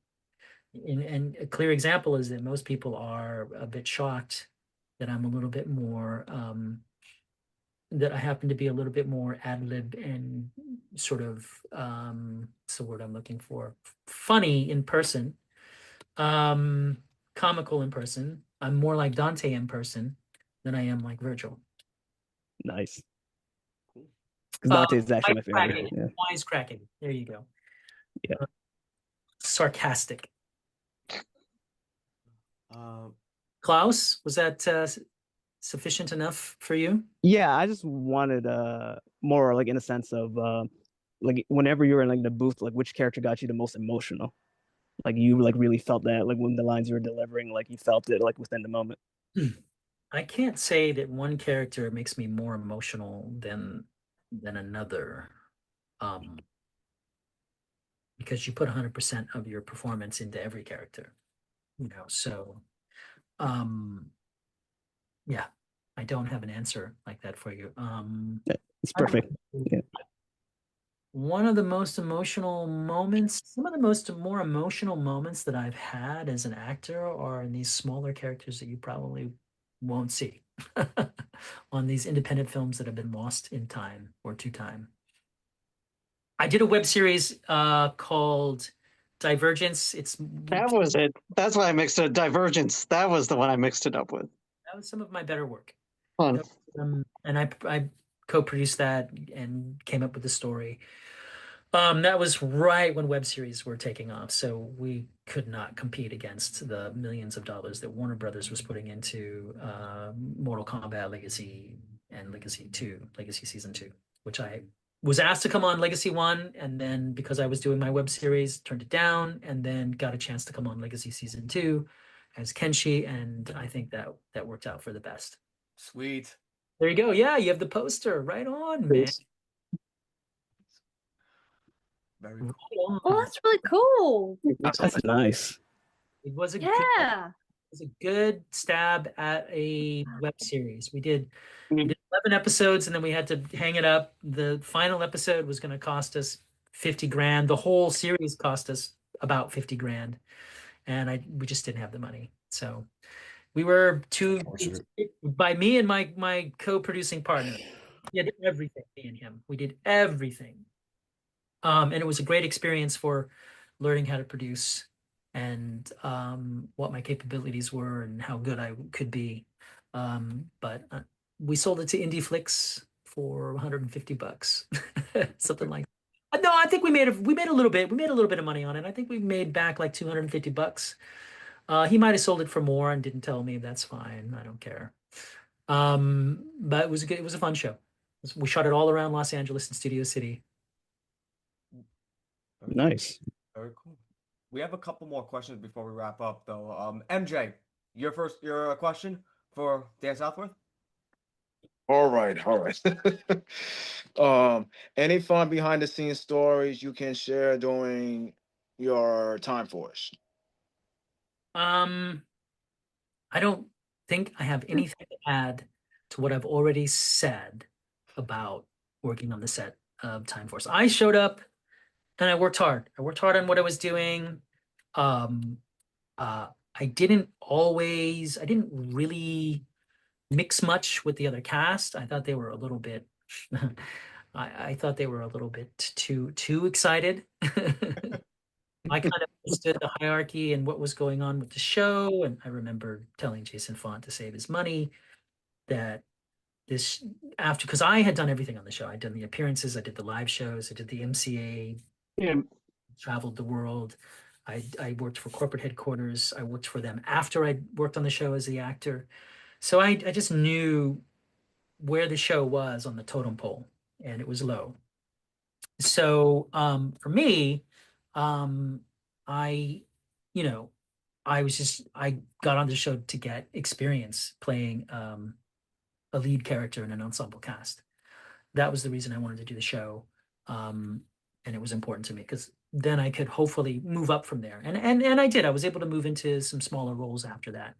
And a clear example is that most people are a bit shocked that I'm a little bit more that I happen to be a little bit more ad lib and sort of what's the word I'm looking for? Funny in person, comical in person. I'm more like Dante in person than I am like Virgil. Nice. Because Dante is actually my favorite. Yeah. Wisecracking. There you go. Yeah. Sarcastic. Klaus, was that sufficient enough for you? Yeah, I just wanted more like in a sense of like whenever you were in like the booth, like which character got you the most emotional? Like you like really felt that like when the lines you were delivering, like you felt it like within the moment. I can't say that one character makes me more emotional than another. Because you put 100% of your performance into every character. You know, so yeah, I don't have an answer like that for you. It's perfect. Yeah. One of the most emotional moments, some of the more emotional moments that I've had as an actor are in these smaller characters that you probably won't see on these independent films that have been lost in time or to time. I did a web series called Divergence. That was it. That's why I mixed it. Divergence. That was the one I mixed it up with. That was some of my better work. Fun. And I co-produced that and came up with the story. That was right when web series were taking off, so we could not compete against the millions of dollars that Warner Brothers was putting into Mortal Kombat Legacy and Legacy 2, Legacy Season 2, which I was asked to come on Legacy 1, and then because I was doing my web series, turned it down, and then got a chance to come on Legacy Season 2 as Kenshi, and I think that worked out for the best. Sweet. There you go. Yeah, you have the poster. Right on, man. Very cool. Oh, that's really cool. That's nice. It was a good stab at a web series. We did 11 episodes, and then we had to hang it up. The final episode was going to cost us 50 grand. The whole series cost us about 50 grand, and we just didn't have the money. So we were by me and my co-producing partner. We did everything. Me and him. We did everything. And it was a great experience for learning how to produce and what my capabilities were and how good I could be. But we sold it to Indie Flicks for $150, something like that. No, I think we made a little bit. We made a little bit of money on it. I think we made back like $250. He might have sold it for more and didn't tell me. That's fine. I don't care. But it was a fun show. We shot it all around Los Angeles and Studio City. Nice. Very cool. We have a couple more questions before we wrap up, though. MJ, your question for Dan Southworth? All right, all right. Any fun behind the scenes stories you can share during your time force? Um, I don't think I have anything to add to what I've already said about working on the set of Time Force. I showed up and I worked hard. I worked hard on what I was doing. Um, I didn't really mix much with the other cast. I thought they were a little bit, I thought they were a little bit too excited. I kind of understood the hierarchy and what was going on with the show. And I remember telling Jason Font to save his money that this after, because I had done everything on the show. I'd done the appearances, I did the live shows, I did the MCA, Yeah. traveled the world. I worked for corporate headquarters. I worked for them after I worked on the show as the actor. So I just knew where the show was on the totem pole, and it was low. So for me, um, I, you know, I got on the show to get experience playing a lead character in an ensemble cast. That was the reason I wanted to do the show. And it was important to me because then I could hopefully move up from there. And I did. I was able to move into some smaller roles after that.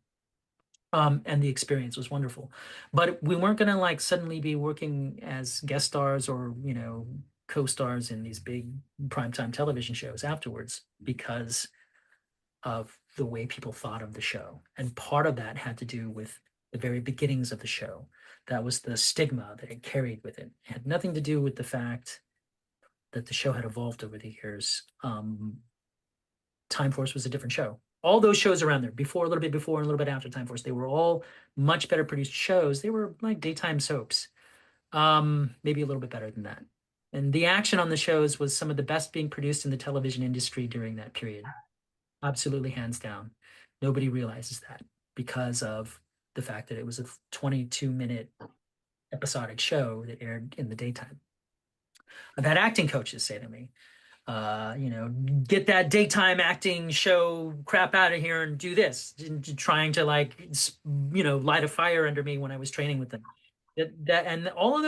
And the experience was wonderful. But we weren't gonna like suddenly be working as guest stars or, co-stars in these big primetime television shows afterwards because of the way people thought of the show. And part of that had to do with the very beginnings of the show. That was the stigma that it carried with it. It had nothing to do with the fact that the show had evolved over the years. Time Force was a different show. All those shows around there, before, a little bit before, and a little bit after Time Force, they were all much better produced shows. They were like daytime soaps, maybe a little bit better than that. And the action on the shows was some of the best being produced in the television industry during that period. Absolutely, hands down. Nobody realizes that because of the fact that it was a 22-minute episodic show that aired in the daytime. I've had acting coaches say to me, get that daytime acting show crap out of here and do this, trying to light a fire under me when I was training with them. That and all of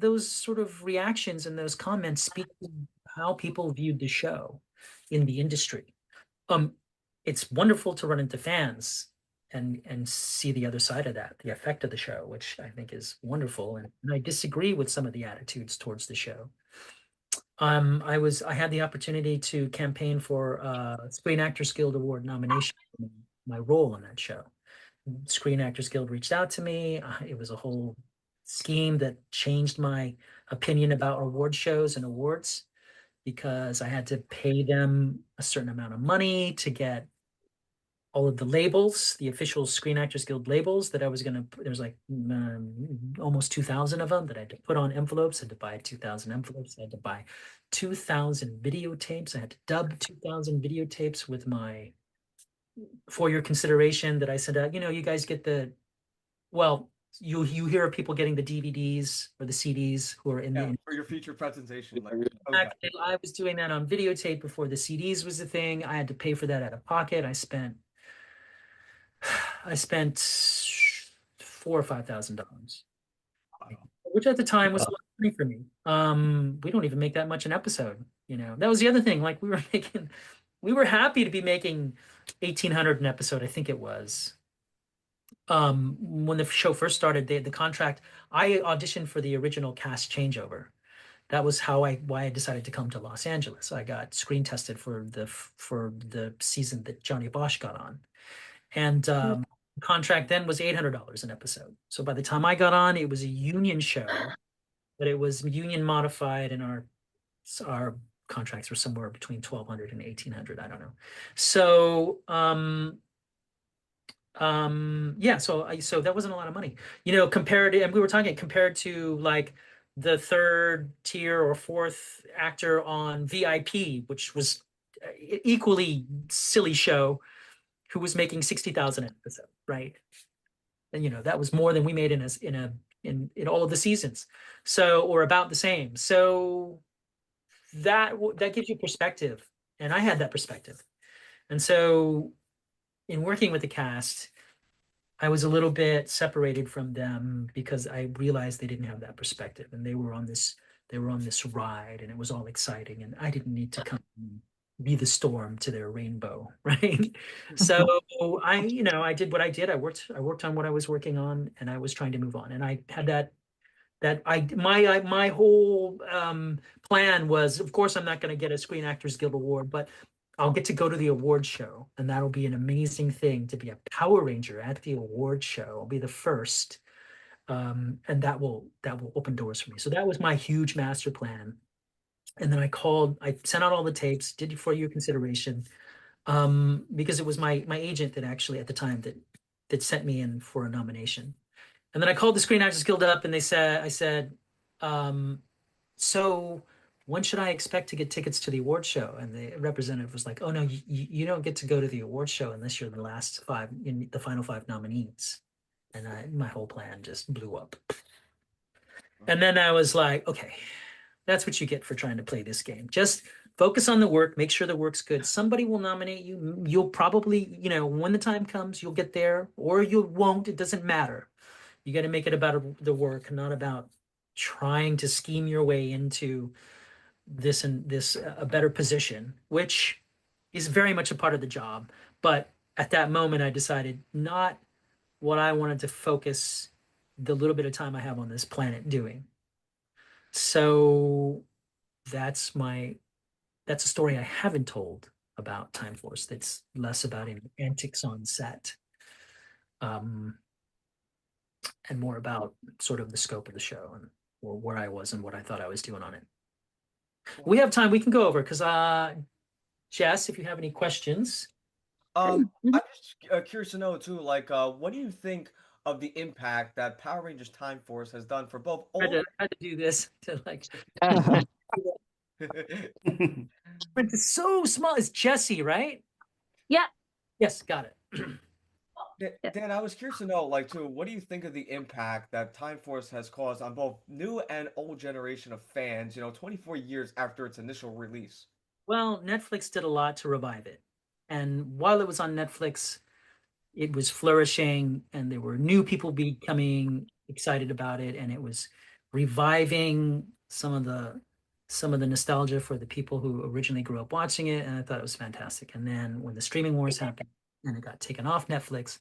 those sort of reactions and those comments speak to how people viewed the show in the industry. It's wonderful to run into fans and see the other side of that, the effect of the show, which I think is wonderful. And I disagree with some of the attitudes towards the show. I had the opportunity to campaign for Screen Actors Guild Award nomination for my role on that show. Screen Actors Guild reached out to me. It was a whole scheme that changed my opinion about award shows and awards because I had to pay them a certain amount of money to get all of the labels, the official Screen Actors Guild labels that I was going to, there was like almost 2,000 of them that I had to put on envelopes. I had to buy 2,000 envelopes. I had to buy 2,000 videotapes. I had to dub 2,000 videotapes with my, for your consideration that I sent out, you guys get you hear of people getting the DVDs or the CDs who are in the for your feature presentation. Actually, I was doing that on videotape before the CDs was a thing. I had to pay for that out of pocket. I spent $4,000 or $5,000, which at the time was a lot of money for me. We don't even make that much an episode. That was the other thing. Like we were happy to be making 1,800 an episode. I think it was. When the show first started, the contract, I auditioned for the original cast changeover. That was why I decided to come to Los Angeles. I got screen tested for the season that Johnny Bosch got on. And the contract then was $800 an episode. So by the time I got on, it was a union show, but it was union modified, and our contracts were somewhere between $1,200 and $1,800. I don't know. So so that wasn't a lot of money, compared to, and we were talking compared to like the third tier or fourth actor on VIP, which was equally silly show, who was making 60,000 an episode, right? And that was more than we made in all of the seasons, so, or about the same. So that gives you perspective, and I had that perspective. And so in working with the cast, I was a little bit separated from them because I realized they didn't have that perspective, and they were on this ride, and it was all exciting, and I didn't need to come and be the storm to their rainbow, right? So I did what I did. I worked on what I was working on, and I was trying to move on. And I had my whole plan was, of course, I'm not going to get a Screen Actors Guild Award, but I'll get to go to the award show, and that'll be an amazing thing to be a Power Ranger at the award show. I'll be the first, and that will open doors for me. So that was my huge master plan. And then I sent out all the tapes, did it for your consideration, because it was my agent that actually at the time that sent me in for a nomination. And then I called the Screen Actors Guild up, and I said, so when should I expect to get tickets to the award show? And the representative was like, oh no, you don't get to go to the award show unless you're the final 5 nominees. And my whole plan just blew up. And then I was like, okay, that's what you get for trying to play this game. Just focus on the work, make sure the work's good. Somebody will nominate you. You'll probably, when the time comes, you'll get there, or you won't. It doesn't matter. You got to make it about the work, not about trying to scheme your way into this a better position, which is very much a part of the job. But at that moment, I decided not what I wanted to focus the little bit of time I have on this planet doing. So that's a story I haven't told about Time Force. That's less about antics on set, and more about sort of the scope of the show and where I was and what I thought I was doing on it. We have time. We can go over because Jess, if you have any questions. I'm just curious to know too, like, what do you think of the impact that Power Rangers Time Force has done for both old? I had to do this to like. It's so small. It's Jesse, right? Yeah. Yes, got it. Dan, I was curious to know, like, too, what do you think of the impact that Time Force has caused on both new and old generation of fans, 24 years after its initial release? Well, Netflix did a lot to revive it. And while it was on Netflix, it was flourishing, and there were new people becoming excited about it, and it was reviving some of the nostalgia for the people who originally grew up watching it, and I thought it was fantastic. And then when the streaming wars happened and it got taken off Netflix,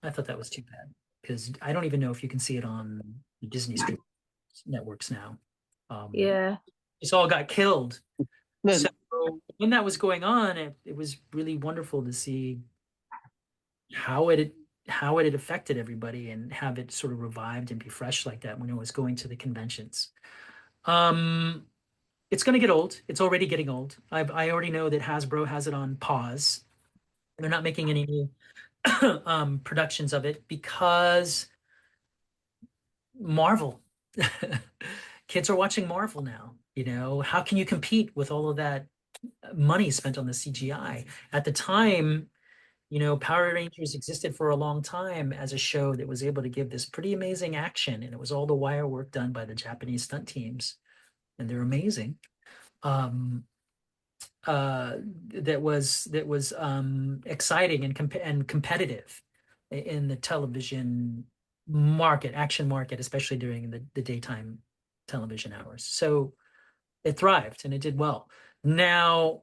I thought that was too bad, because I don't even know if you can see it on the Disney streaming networks now. Yeah. It's all got killed. So when that was going on, it was really wonderful to see how it had affected everybody and have it sort of revived and be fresh like that when it was going to the conventions. It's going to get old. It's already getting old. I already know that Hasbro has it on pause. They're not making any new productions of it because Marvel. Kids are watching Marvel now. How can you compete with all of that money spent on the CGI? At the time, Power Rangers existed for a long time as a show that was able to give this pretty amazing action, and it was all the wire work done by the Japanese stunt teams, and they're amazing. That was exciting and competitive in the television market, action market, especially during the daytime television hours. So it thrived and it did well. Now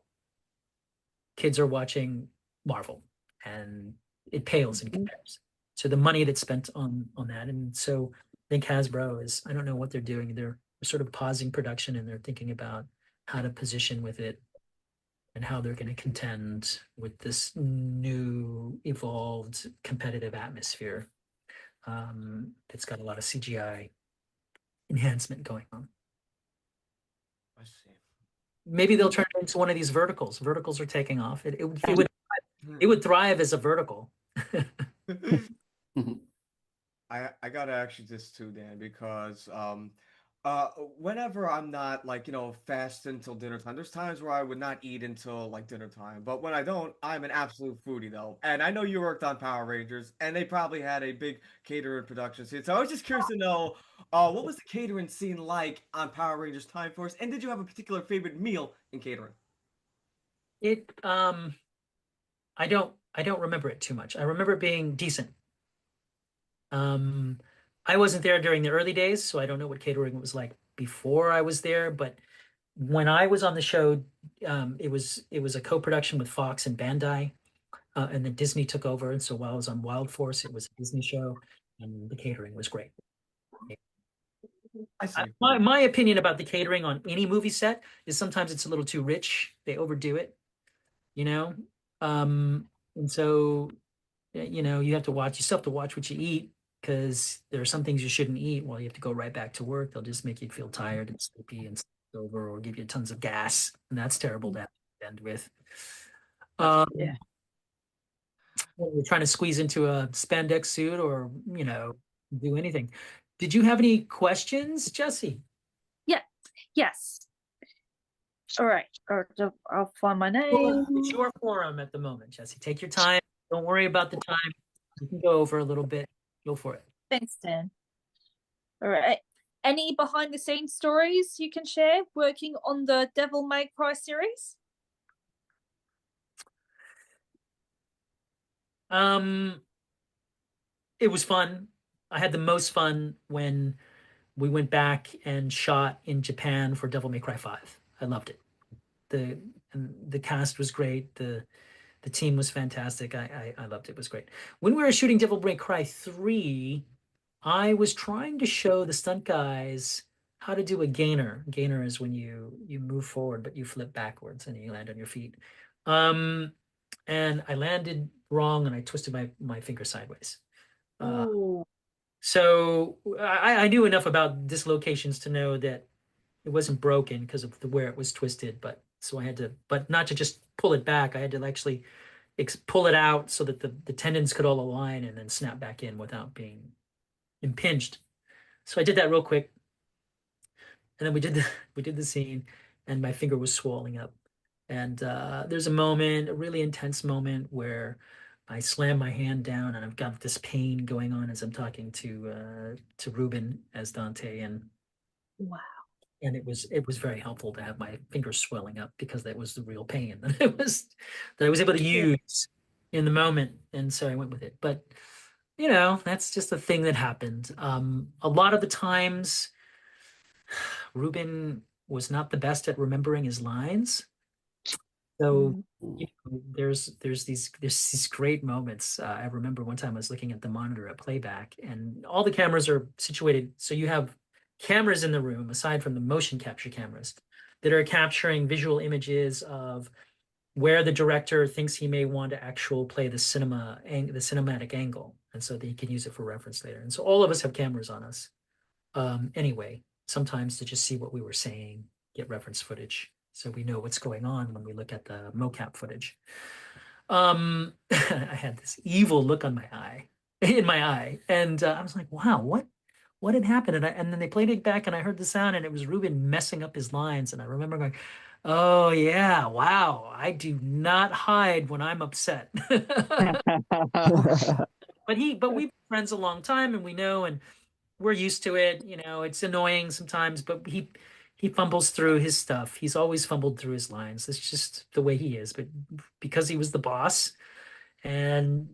kids are watching Marvel, and it pales in comparison to the money that's spent on that. And so I think Hasbro is, I don't know what they're doing. They're sort of pausing production, and they're thinking about how to position with it and how they're going to contend with this new evolved competitive atmosphere that's got a lot of CGI enhancement going on. I see. Maybe they'll turn it into one of these verticals. Verticals are taking off. It would thrive as a vertical. I gotta ask you this too, Dan, because Whenever I'm not like, fast until dinner time, there's times where I would not eat until like dinner time. But when I don't, I'm an absolute foodie though. And I know you worked on Power Rangers, and they probably had a big catering production scene. So I was just curious to know, what was the catering scene like on Power Rangers Time Force? And did you have a particular favorite meal in catering? It I don't remember it too much. I remember it being decent. Um, I wasn't there during the early days, so I don't know what catering was like before I was there, but when I was on the show, it was a co-production with Fox and Bandai, and then Disney took over. And so while I was on Wild Force, it was a Disney show, and the catering was great. I see. My opinion about the catering on any movie set is sometimes it's a little too rich. They overdo it, you know? And so, you have to watch, you still have to watch what you eat because there are some things you shouldn't eat while you have to go right back to work. They'll just make you feel tired and sleepy and over or give you tons of gas. And that's terrible to have to end with. Yeah. When you're trying to squeeze into a spandex suit or, do anything. Did you have any questions, Jesse? Yeah. Yes. All right. I'll find my name. Well, it's your forum at the moment, Jesse. Take your time. Don't worry about the time. You can go over a little bit. Go for it. Thanks, Dan. All right. Any behind the scenes stories you can share working on the Devil May Cry series? It was fun. I had the most fun when we went back and shot in Japan for Devil May Cry 5. I loved it. The cast was great. The team was fantastic. I loved it. It was great. When we were shooting Devil May Cry 3, I was trying to show the stunt guys how to do a gainer. Gainer is when you move forward, but you flip backwards and you land on your feet. And I landed wrong and I twisted my finger sideways. So I knew enough about dislocations to know that it wasn't broken because of where it was twisted, but so I had to, but not to just pull it back. I had to actually pull it out so that the tendons could all align and then snap back in without being impinged. So I did that real quick, and then we did the scene, and my finger was swelling up. And there's a really intense moment where I slam my hand down, and I've got this pain going on as I'm talking to Ruben as Dante, and wow. And it was very helpful to have my fingers swelling up because that was the real pain that I was able to use in the moment, and so I went with it. But that's just a thing that happened. A lot of the times, Ruben was not the best at remembering his lines. So there's these great moments. I remember one time I was looking at the monitor at playback, and all the cameras are situated. So you have cameras in the room, aside from the motion capture cameras, that are capturing visual images of where the director thinks he may want to actual play the cinematic angle, and so that he can use it for reference later. And so all of us have cameras on us, anyway, sometimes to just see what we were saying, get reference footage, so we know what's going on when we look at the mocap footage. I had this evil look on in my eye, and I was like, "Wow, what had happened?" And then they played it back, and I heard the sound, and it was Ruben messing up his lines, and I remember going, "Oh yeah, wow! I do not hide when I'm upset." But we've been friends a long time, and we know, and we're used to it. It's annoying sometimes, but he fumbles through his stuff. He's always fumbled through his lines. It's just the way he is. But because he was the boss, and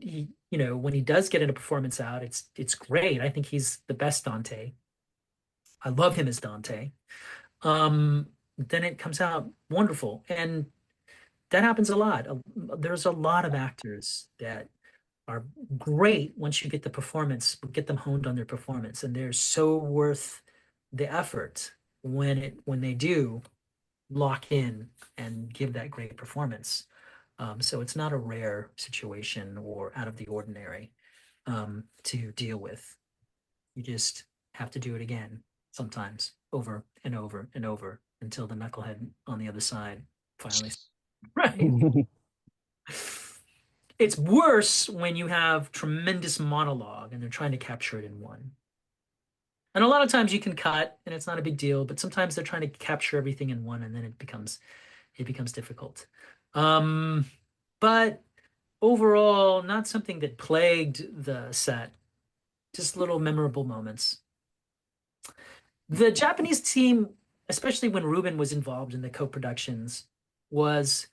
when he does get a performance out, it's great. I think he's the best Dante. I love him as Dante. Then it comes out wonderful, and that happens a lot. There's a lot of actors that are great once you get the performance, get them honed on their performance, and they're so worth the effort when they do lock in and give that great performance. So it's not a rare situation or out of the ordinary to deal with. You just have to do it again, sometimes over and over and over until the knucklehead on the other side finally. Right. It's worse when you have tremendous monologue and they're trying to capture it in one. And a lot of times you can cut and it's not a big deal, but sometimes they're trying to capture everything in one and then it becomes difficult. But overall, not something that plagued the set, just little memorable moments. The Japanese team, especially when Ruben was involved in the co-productions, was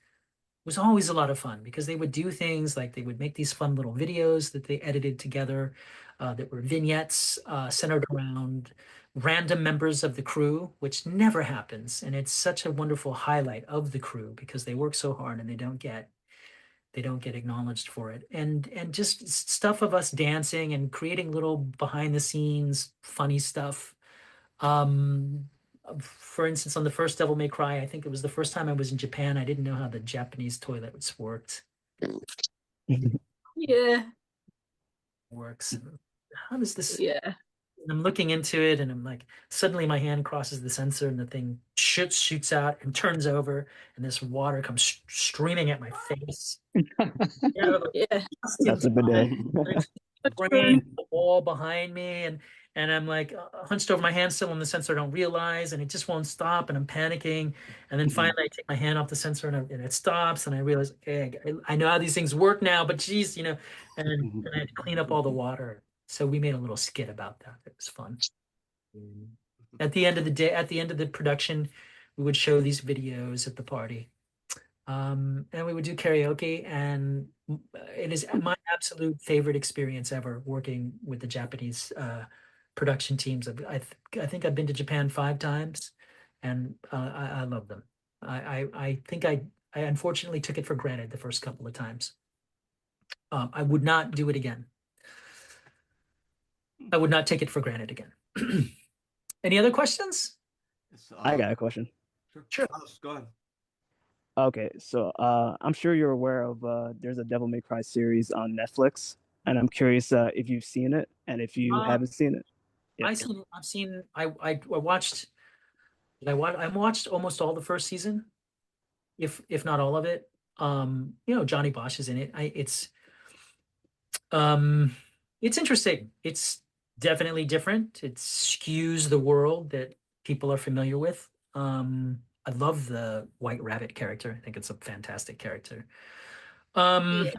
always a lot of fun because they would do things like they would make these fun little videos that they edited together that were vignettes centered around random members of the crew, which never happens. And it's such a wonderful highlight of the crew because they work so hard and they don't get acknowledged for it. And just stuff of us dancing and creating little behind the scenes funny stuff. For instance, on the first Devil May Cry, I think it was the first time I was in Japan. I didn't know how the Japanese toilets worked. Yeah. Works. How does this? Yeah. And I'm looking into it, and I'm like, suddenly my hand crosses the sensor, and the thing shoots out and turns over, and this water comes streaming at my face. Yeah. That's a bidet. Rain, the wall behind me, and I'm like hunched over my hand still on the sensor. I don't realize, and it just won't stop, and I'm panicking. And then finally, I take my hand off the sensor, and it stops, and I realize, okay, I know how these things work now, but geez, and I had to clean up all the water. So we made a little skit about that. It was fun. At the end of the day, at the end of the production, we would show these videos at the party. And we would do karaoke, and it is my absolute favorite experience ever working with the Japanese production teams. I think I've been to Japan 5 times, and I love them. I think I unfortunately took it for granted the first couple of times. I would not do it again. I would not take it for granted again. Any other questions? I got a question. Sure. Go ahead. Okay, so I'm sure you're aware of there's a Devil May Cry series on Netflix, and I'm curious if you've seen it, and if you haven't seen it. Yeah. I watched almost all the first season, if not all of it. Johnny Bosch is in it. It's interesting. It's definitely different. It skews the world that people are familiar with. I love the White Rabbit character. I think it's a fantastic character. I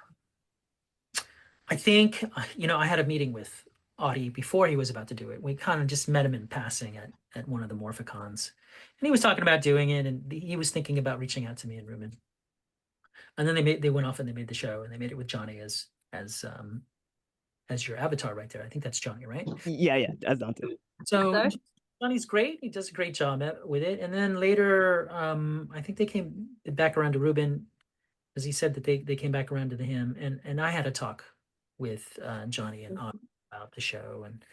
think, I had a meeting with Audie before he was about to do it. We kind of just met him in passing at one of the Morphicons. And he was talking about doing it, and he was thinking about reaching out to me and Ruben. And then they went off and they made the show, and they made it with Johnny as your avatar right there. I think that's Johnny, right? Yeah, that's Dante. So Johnny's great. He does a great job with it. And then later, I think they came back around to Ruben, because he said that they came back around to him, and I had a talk with Johnny and Audie about the show, and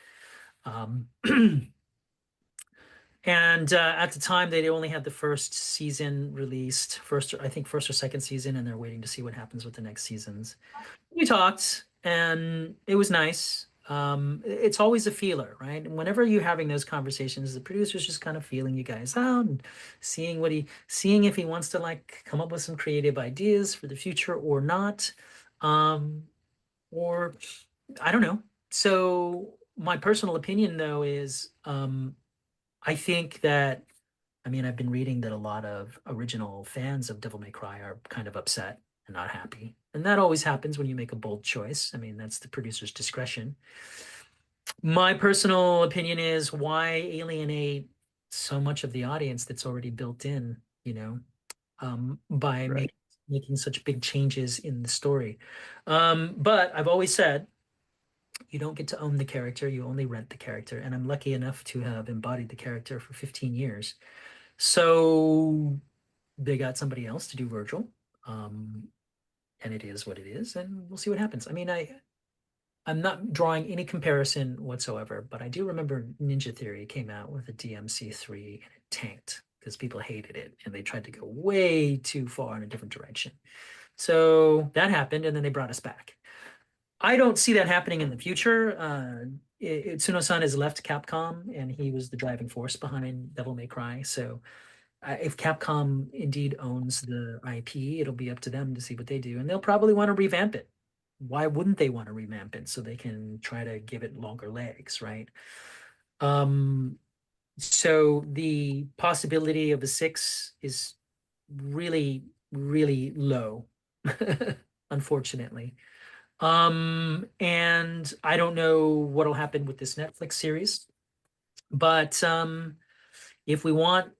and at the time they only had the first season released, first or second season, and they're waiting to see what happens with the next seasons. We talked, and it was nice. It's always a feeler, right? And whenever you're having those conversations, the producer's just kind of feeling you guys out and seeing if he wants to like come up with some creative ideas for the future or not. Or I don't know. So my personal opinion though is I think that I've been reading that a lot of original fans of Devil May Cry are kind of upset and not happy. And that always happens when you make a bold choice. That's the producer's discretion. My personal opinion is, why alienate so much of the audience that's already built in, by making such big changes in the story. But I've always said, you don't get to own the character, you only rent the character. And I'm lucky enough to have embodied the character for 15 years. So they got somebody else to do Virgil. And it is what it is, and we'll see what happens. I'm not drawing any comparison whatsoever, but I do remember Ninja Theory came out with a DMC3 and it tanked because people hated it and they tried to go way too far in a different direction. So that happened, and then they brought us back. I don't see that happening in the future. Tsuno-san has left Capcom, and he was the driving force behind Devil May Cry. So if Capcom indeed owns the IP, it'll be up to them to see what they do, and they'll probably want to revamp it. Why wouldn't they want to revamp it? So they can try to give it longer legs, right? So the possibility of a 6 is really, really low, unfortunately. And I don't know what'll happen with this Netflix series, but if we want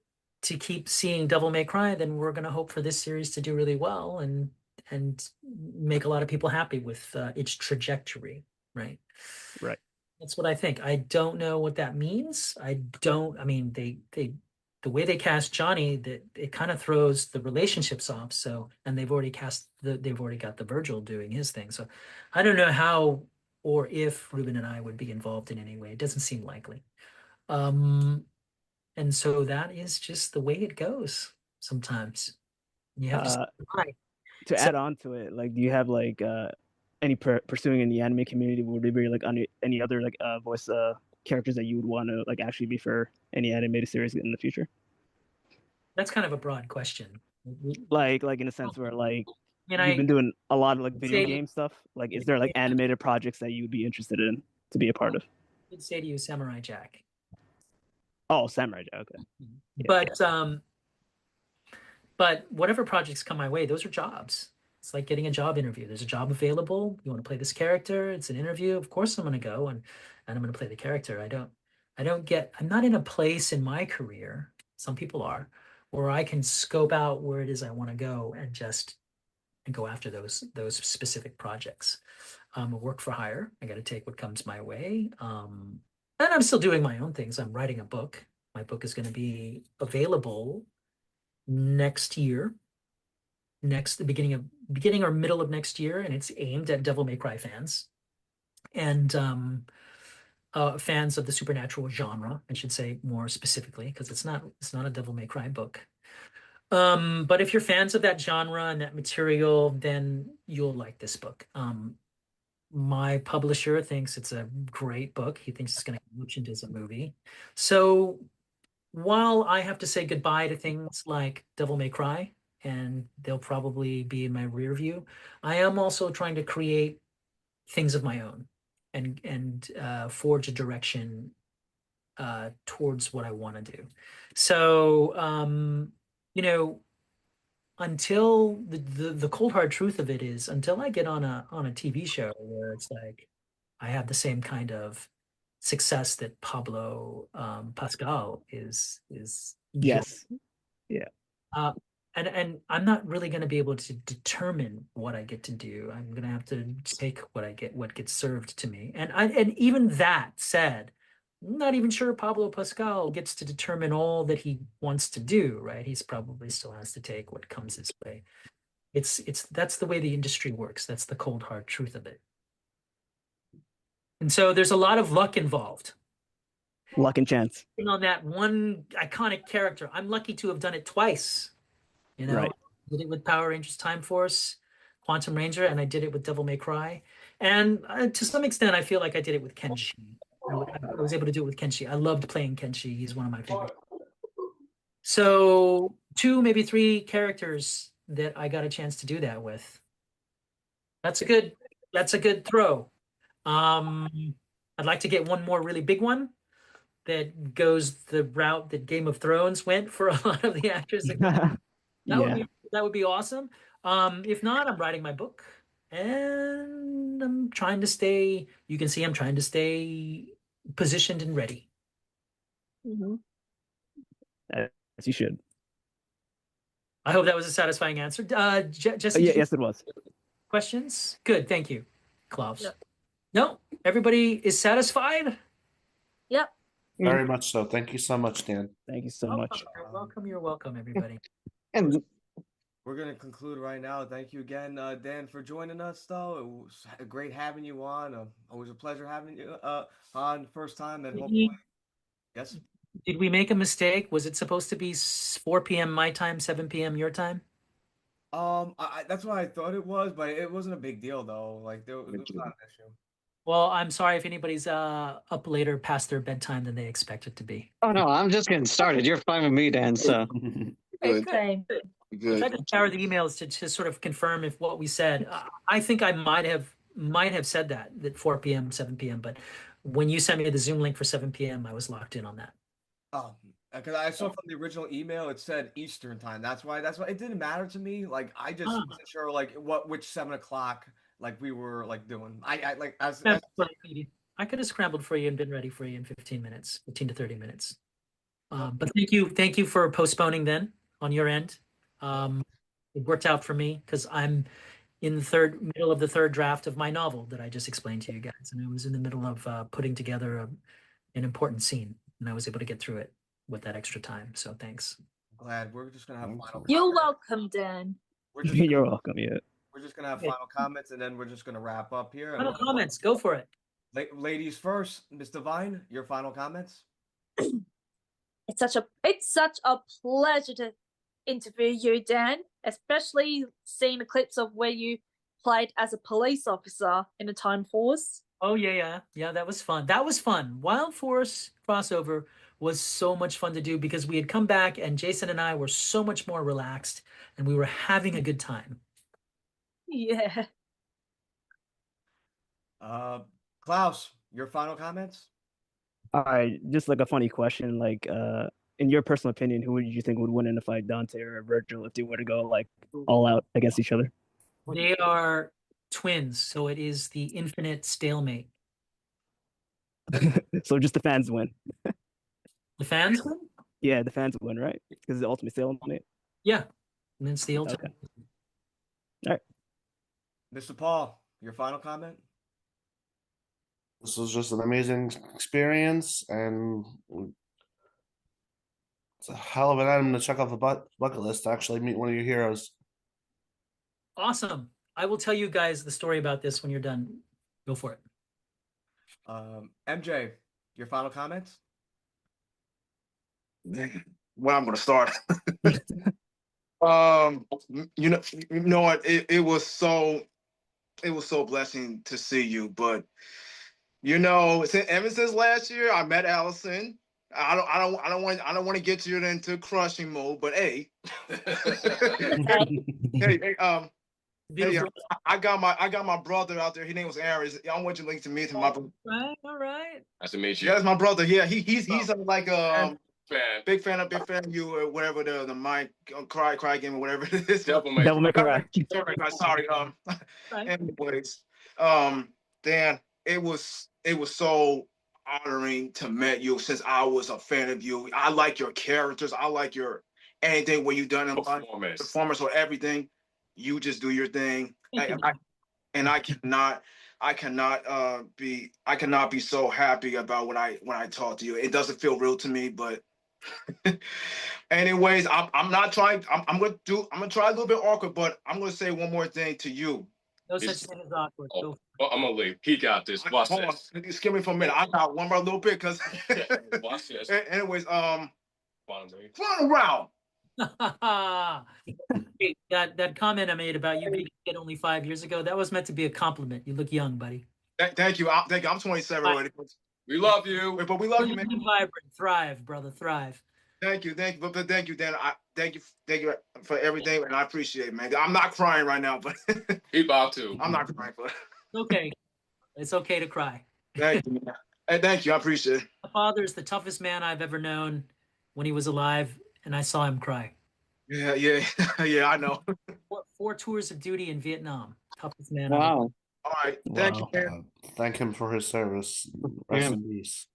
to keep seeing Devil May Cry, then we're going to hope for this series to do really well and make a lot of people happy with its trajectory, right? Right. That's what I think. I don't know what that means. I mean, the way they cast Johnny, that it kind of throws the relationships off. So, and they've already got the Virgil doing his thing. So I don't know how or if Ruben and I would be involved in any way. It doesn't seem likely. And so that is just the way it goes sometimes. You have to say goodbye. To So- add on to it, like, do you have like any pursuing in the anime community? Would there be like any other like voice characters that you would want to like actually be for any animated series in the future? That's kind of a broad question. Like in a sense where like I mean, you've been doing a lot of like video say- game stuff. Like, is there like animated projects that you would be interested in to be a part of? I'd say to you, Samurai Jack. Oh, Samurai Jack. Okay. But whatever projects come my way, those are jobs. It's like getting a job interview. There's a job available. You want to play this character? It's an interview. Of course, I'm going to go and I'm going to play the character. I'm not in a place in my career, some people are, where I can scope out where it is I want to go and go after those specific projects. I work for hire. I got to take what comes my way. And I'm still doing my own things. I'm writing a book. My book is going to be available next year, the beginning or middle of next year, and it's aimed at Devil May Cry fans and fans of the supernatural genre, I should say more specifically, because it's not a Devil May Cry book. But if you're fans of that genre and that material, then you'll like this book. My publisher thinks it's a great book. He thinks it's going to get mentioned as a movie. So while I have to say goodbye to things like Devil May Cry, and they'll probably be in my rear view, I am also trying to create things of my own and forge a direction towards what I want to do. So, until the cold hard truth of it is, until I get on a TV show where it's like I have the same kind of success that Pablo Pascal is Yes. Yeah. and I'm not really going to be able to determine what I get to do. I'm going to have to take what gets served to me. And even that said, I'm not even sure Pablo Pascal gets to determine all that he wants to do, right? He's probably still has to take what comes his way. That's the way the industry works. That's the cold hard truth of it. And so there's a lot of luck involved. Luck and chance. On that one iconic character. I'm lucky to have done it twice. Right. I did it with Power Rangers Time Force, Quantum Ranger, and I did it with Devil May Cry. And to some extent, I feel like I did it with Kenshi. I was able to do it with Kenshi. I loved playing Kenshi. He's one of my favorites. So 2, maybe 3 characters that I got a chance to do that with. That's a good throw. I'd like to get one more really big one that goes the route that Game of Thrones went for a lot of the actors. That would be awesome. If not, I'm writing my book and I'm trying to stay, you can see I'm trying to stay positioned and ready. As you should. I hope that was a satisfying answer. Jesse, yes, it was. Questions? Good, thank you, Klaus. No, everybody is satisfied? Yep. Very much so. Thank you so much, Dan. Thank you so much. You're welcome, everybody. And we're going to conclude right now. Thank you again, Dan, for joining us, though. It was great having you on. Always a pleasure having you on first time. And hopefully, yes. Did we make a mistake? Was it supposed to be 4 p.m. my time, 7 p.m. your time? That's what I thought it was, but it wasn't a big deal, though. Like, it was not an issue. Well, I'm sorry if anybody's up later past their bedtime than they expect it to be. Oh, no, I'm just getting started. You're fine with me, Dan, so. Good. I tried to scour the emails to sort of confirm if what we said. I think I might have said that 4 p.m., 7 p.m., but when you sent me the Zoom link for 7 p.m., I was locked in on that. Oh, because I saw from the original email it said Eastern time. That's why it didn't matter to me. Like I just wasn't sure like which 7 o'clock like we were like doing. I like as I could have scrambled for you and been ready for you in 15 minutes, 15 to 30 minutes. Yep. But thank you for postponing then on your end. It worked out for me because I'm in the middle of the third draft of my novel that I just explained to you guys, and I was in the middle of putting together an important scene, and I was able to get through it with that extra time. So thanks. Glad we're just gonna have final. You're welcome, Dan. You're welcome. Yeah. We're just gonna have final comments, and then we're just gonna wrap up here. Final comments, go for it. Ladies first, Miss Divine, your final comments. It's such a pleasure to interview you, Dan, especially seeing the clips of where you played as a police officer in the Time Force. Oh yeah, that was fun. That was fun. Wild Force crossover was so much fun to do because we had come back and Jason and I were so much more relaxed and we were having a good time. Yeah. Klaus, your final comments? All right, just like a funny question, like in your personal opinion, who would you think would win in a fight, Dante or Virgil, if they were to go like all out against each other? They are twins, so it is the infinite stalemate. So just the fans win. The fans win? Yeah, the fans win, right? Because it's the ultimate stalemate. Yeah, and it's the ultimate. Okay. All right. Mr. Paul, your final comment? This was just an amazing experience, and it's a hell of an item to check off the bucket list to actually meet one of your heroes. Awesome. I will tell you guys the story about this when you're done. Go for it. MJ, your final comments? Where I'm going to start. You know what? It was so blessing to see you, but you know, ever since last year, I met Allison. I don't want to get you into crushing mode, but hey, hey, I got my brother out there. His name was Aaron. I want you to link to meet him. All right. Nice to meet you. Yeah, that's my brother. Yeah, he's like big fan of you or whatever the Mike cry game or whatever it is. Devil May Cry. Sorry. Anyways, Dan, it was so honoring to meet you since I was a fan of you. I like your characters. I like your anything what you done in performance or everything. You just do your thing. I cannot be so happy about when I talk to you. It doesn't feel real to me, but anyways, I'm not trying. I'm gonna try a little bit awkward, but I'm gonna say one more thing to you. No such thing as awkward. I'm gonna leave. He got this. Watch this. Excuse me for a minute. I got one more little bit because. Watch this. Anyways, final round. Hey, that comment I made about you being a kid only 5 years ago, that was meant to be a compliment. You look young, buddy. Thank you. I'm 27 already. We love you. But we love you, man. Vibrant, thrive, brother, thrive. Thank you. But thank you, Dan. Thank you for everything, and I appreciate it, man. I'm not crying right now, but he about to. I'm not crying, but okay. It's okay to cry. Thank you. Hey, thank you. I appreciate it. My father is the toughest man I've ever known when he was alive, and I saw him cry. Yeah, I know. Four tours of duty in Vietnam. Toughest man. Wow. All right. Thank you, Dan. Thank him for his service. Rest in peace.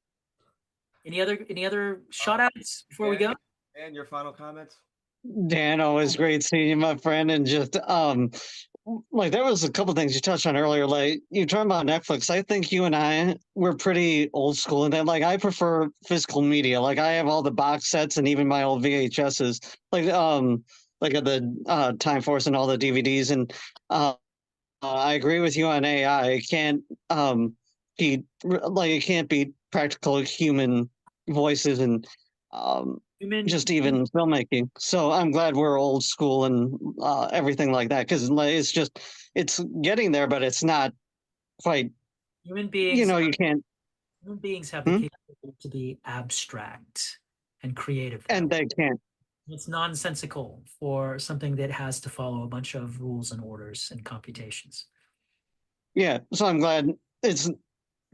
Any other shout outs before we go? And your final comments? Dan, always great seeing you, my friend. And just like there was a couple things you touched on earlier. Like you talking about Netflix. I think you and I we're pretty old school in that. Like I prefer physical media. Like I have all the box sets and even my old VHSs. Like at the Time Force and all the DVDs. And I agree with you on AI. It can't it can't be practical human voices and just even filmmaking. So I'm glad we're old school and everything like that because it's getting there, but it's not quite. Human beings, you can't. Human beings have the capability to be abstract and creative, and they can't. It's nonsensical for something that has to follow a bunch of rules and orders and computations. Yeah, so I'm glad it's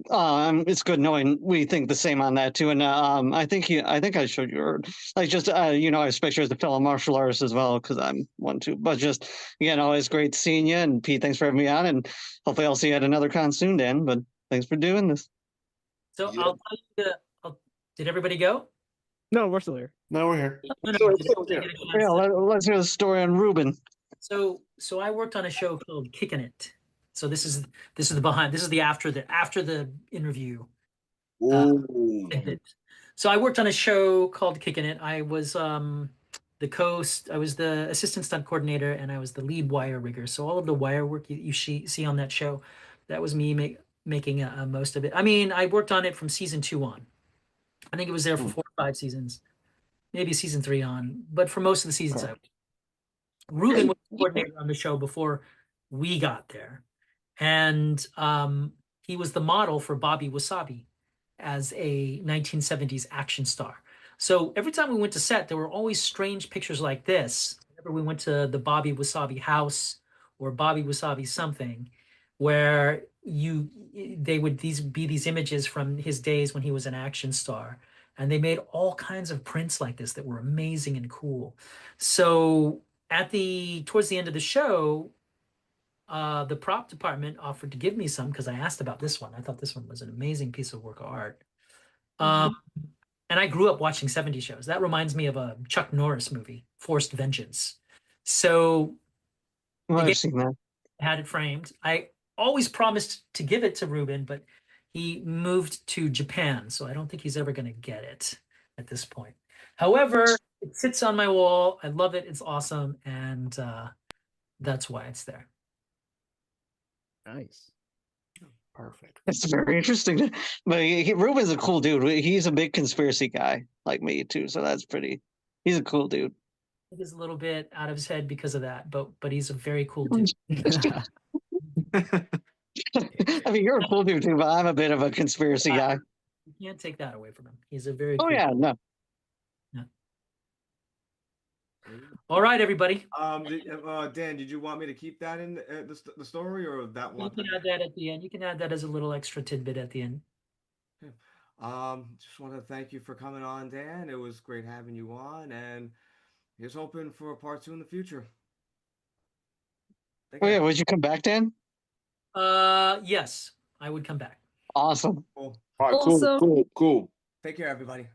it's good knowing we think the same on that too. And I think I showed you, or like just you know, I have pictures of fellow martial artists as well because I'm one too. But just it's great seeing you, and Pete, thanks for having me on, and hopefully I'll see you at another con soon, Dan. But thanks for doing this. So I'll tell you. Did everybody go? No, we're still here. No, we're here. Yeah, let's hear the story on Ruben. So I worked on a show called Kicking It. So this is the behind. This is the after the interview. So I worked on a show called Kicking It. I was I was the assistant stunt coordinator, and I was the lead wire rigger. So all of the wire work you see on that show, that was me making most of it. I mean, I worked on it from season 2 on. I think it was there for 4 or 5 seasons, maybe season 3 on. But for most of the seasons, Ruben was the coordinator on the show before we got there, and he was the model for Bobby Wasabi as a 1970s action star. So every time we went to set, there were always strange pictures like this. Whenever we went to the Bobby Wasabi house or Bobby Wasabi something, where they would be these images from his days when he was an action star. And they made all kinds of prints like this that were amazing and cool. So towards the end of the show, the prop department offered to give me some because I asked about this one. I thought this one was an amazing piece of work of art. And I grew up watching 70s shows. That reminds me of a Chuck Norris movie, Forced Vengeance. So I've seen that. Had it framed. I always promised to give it to Ruben, but he moved to Japan, so I don't think he's ever going to get it at this point. However, it sits on my wall. I love it. It's awesome, and that's why it's there. Nice. Perfect. It's very interesting. But Ruben's a cool dude. He's a big conspiracy guy like me too, so that's pretty. He's a cool dude. He's a little bit out of his head because of that, but he's a very cool dude. I mean, you're a cool dude too, but I'm a bit of a conspiracy guy. You can't take that away from him. He's a very cool no. Yeah. All right, everybody. Dan, did you want me to keep that in the story, or that one? You can add that at the end. You can add that as a little extra tidbit at the end. Just want to thank you for coming on, Dan. It was great having you on, and here's hoping for a part 2 in the future. Yeah, would you come back, Dan? Yes, I would come back. Awesome. Cool. All right, cool. Take care, everybody.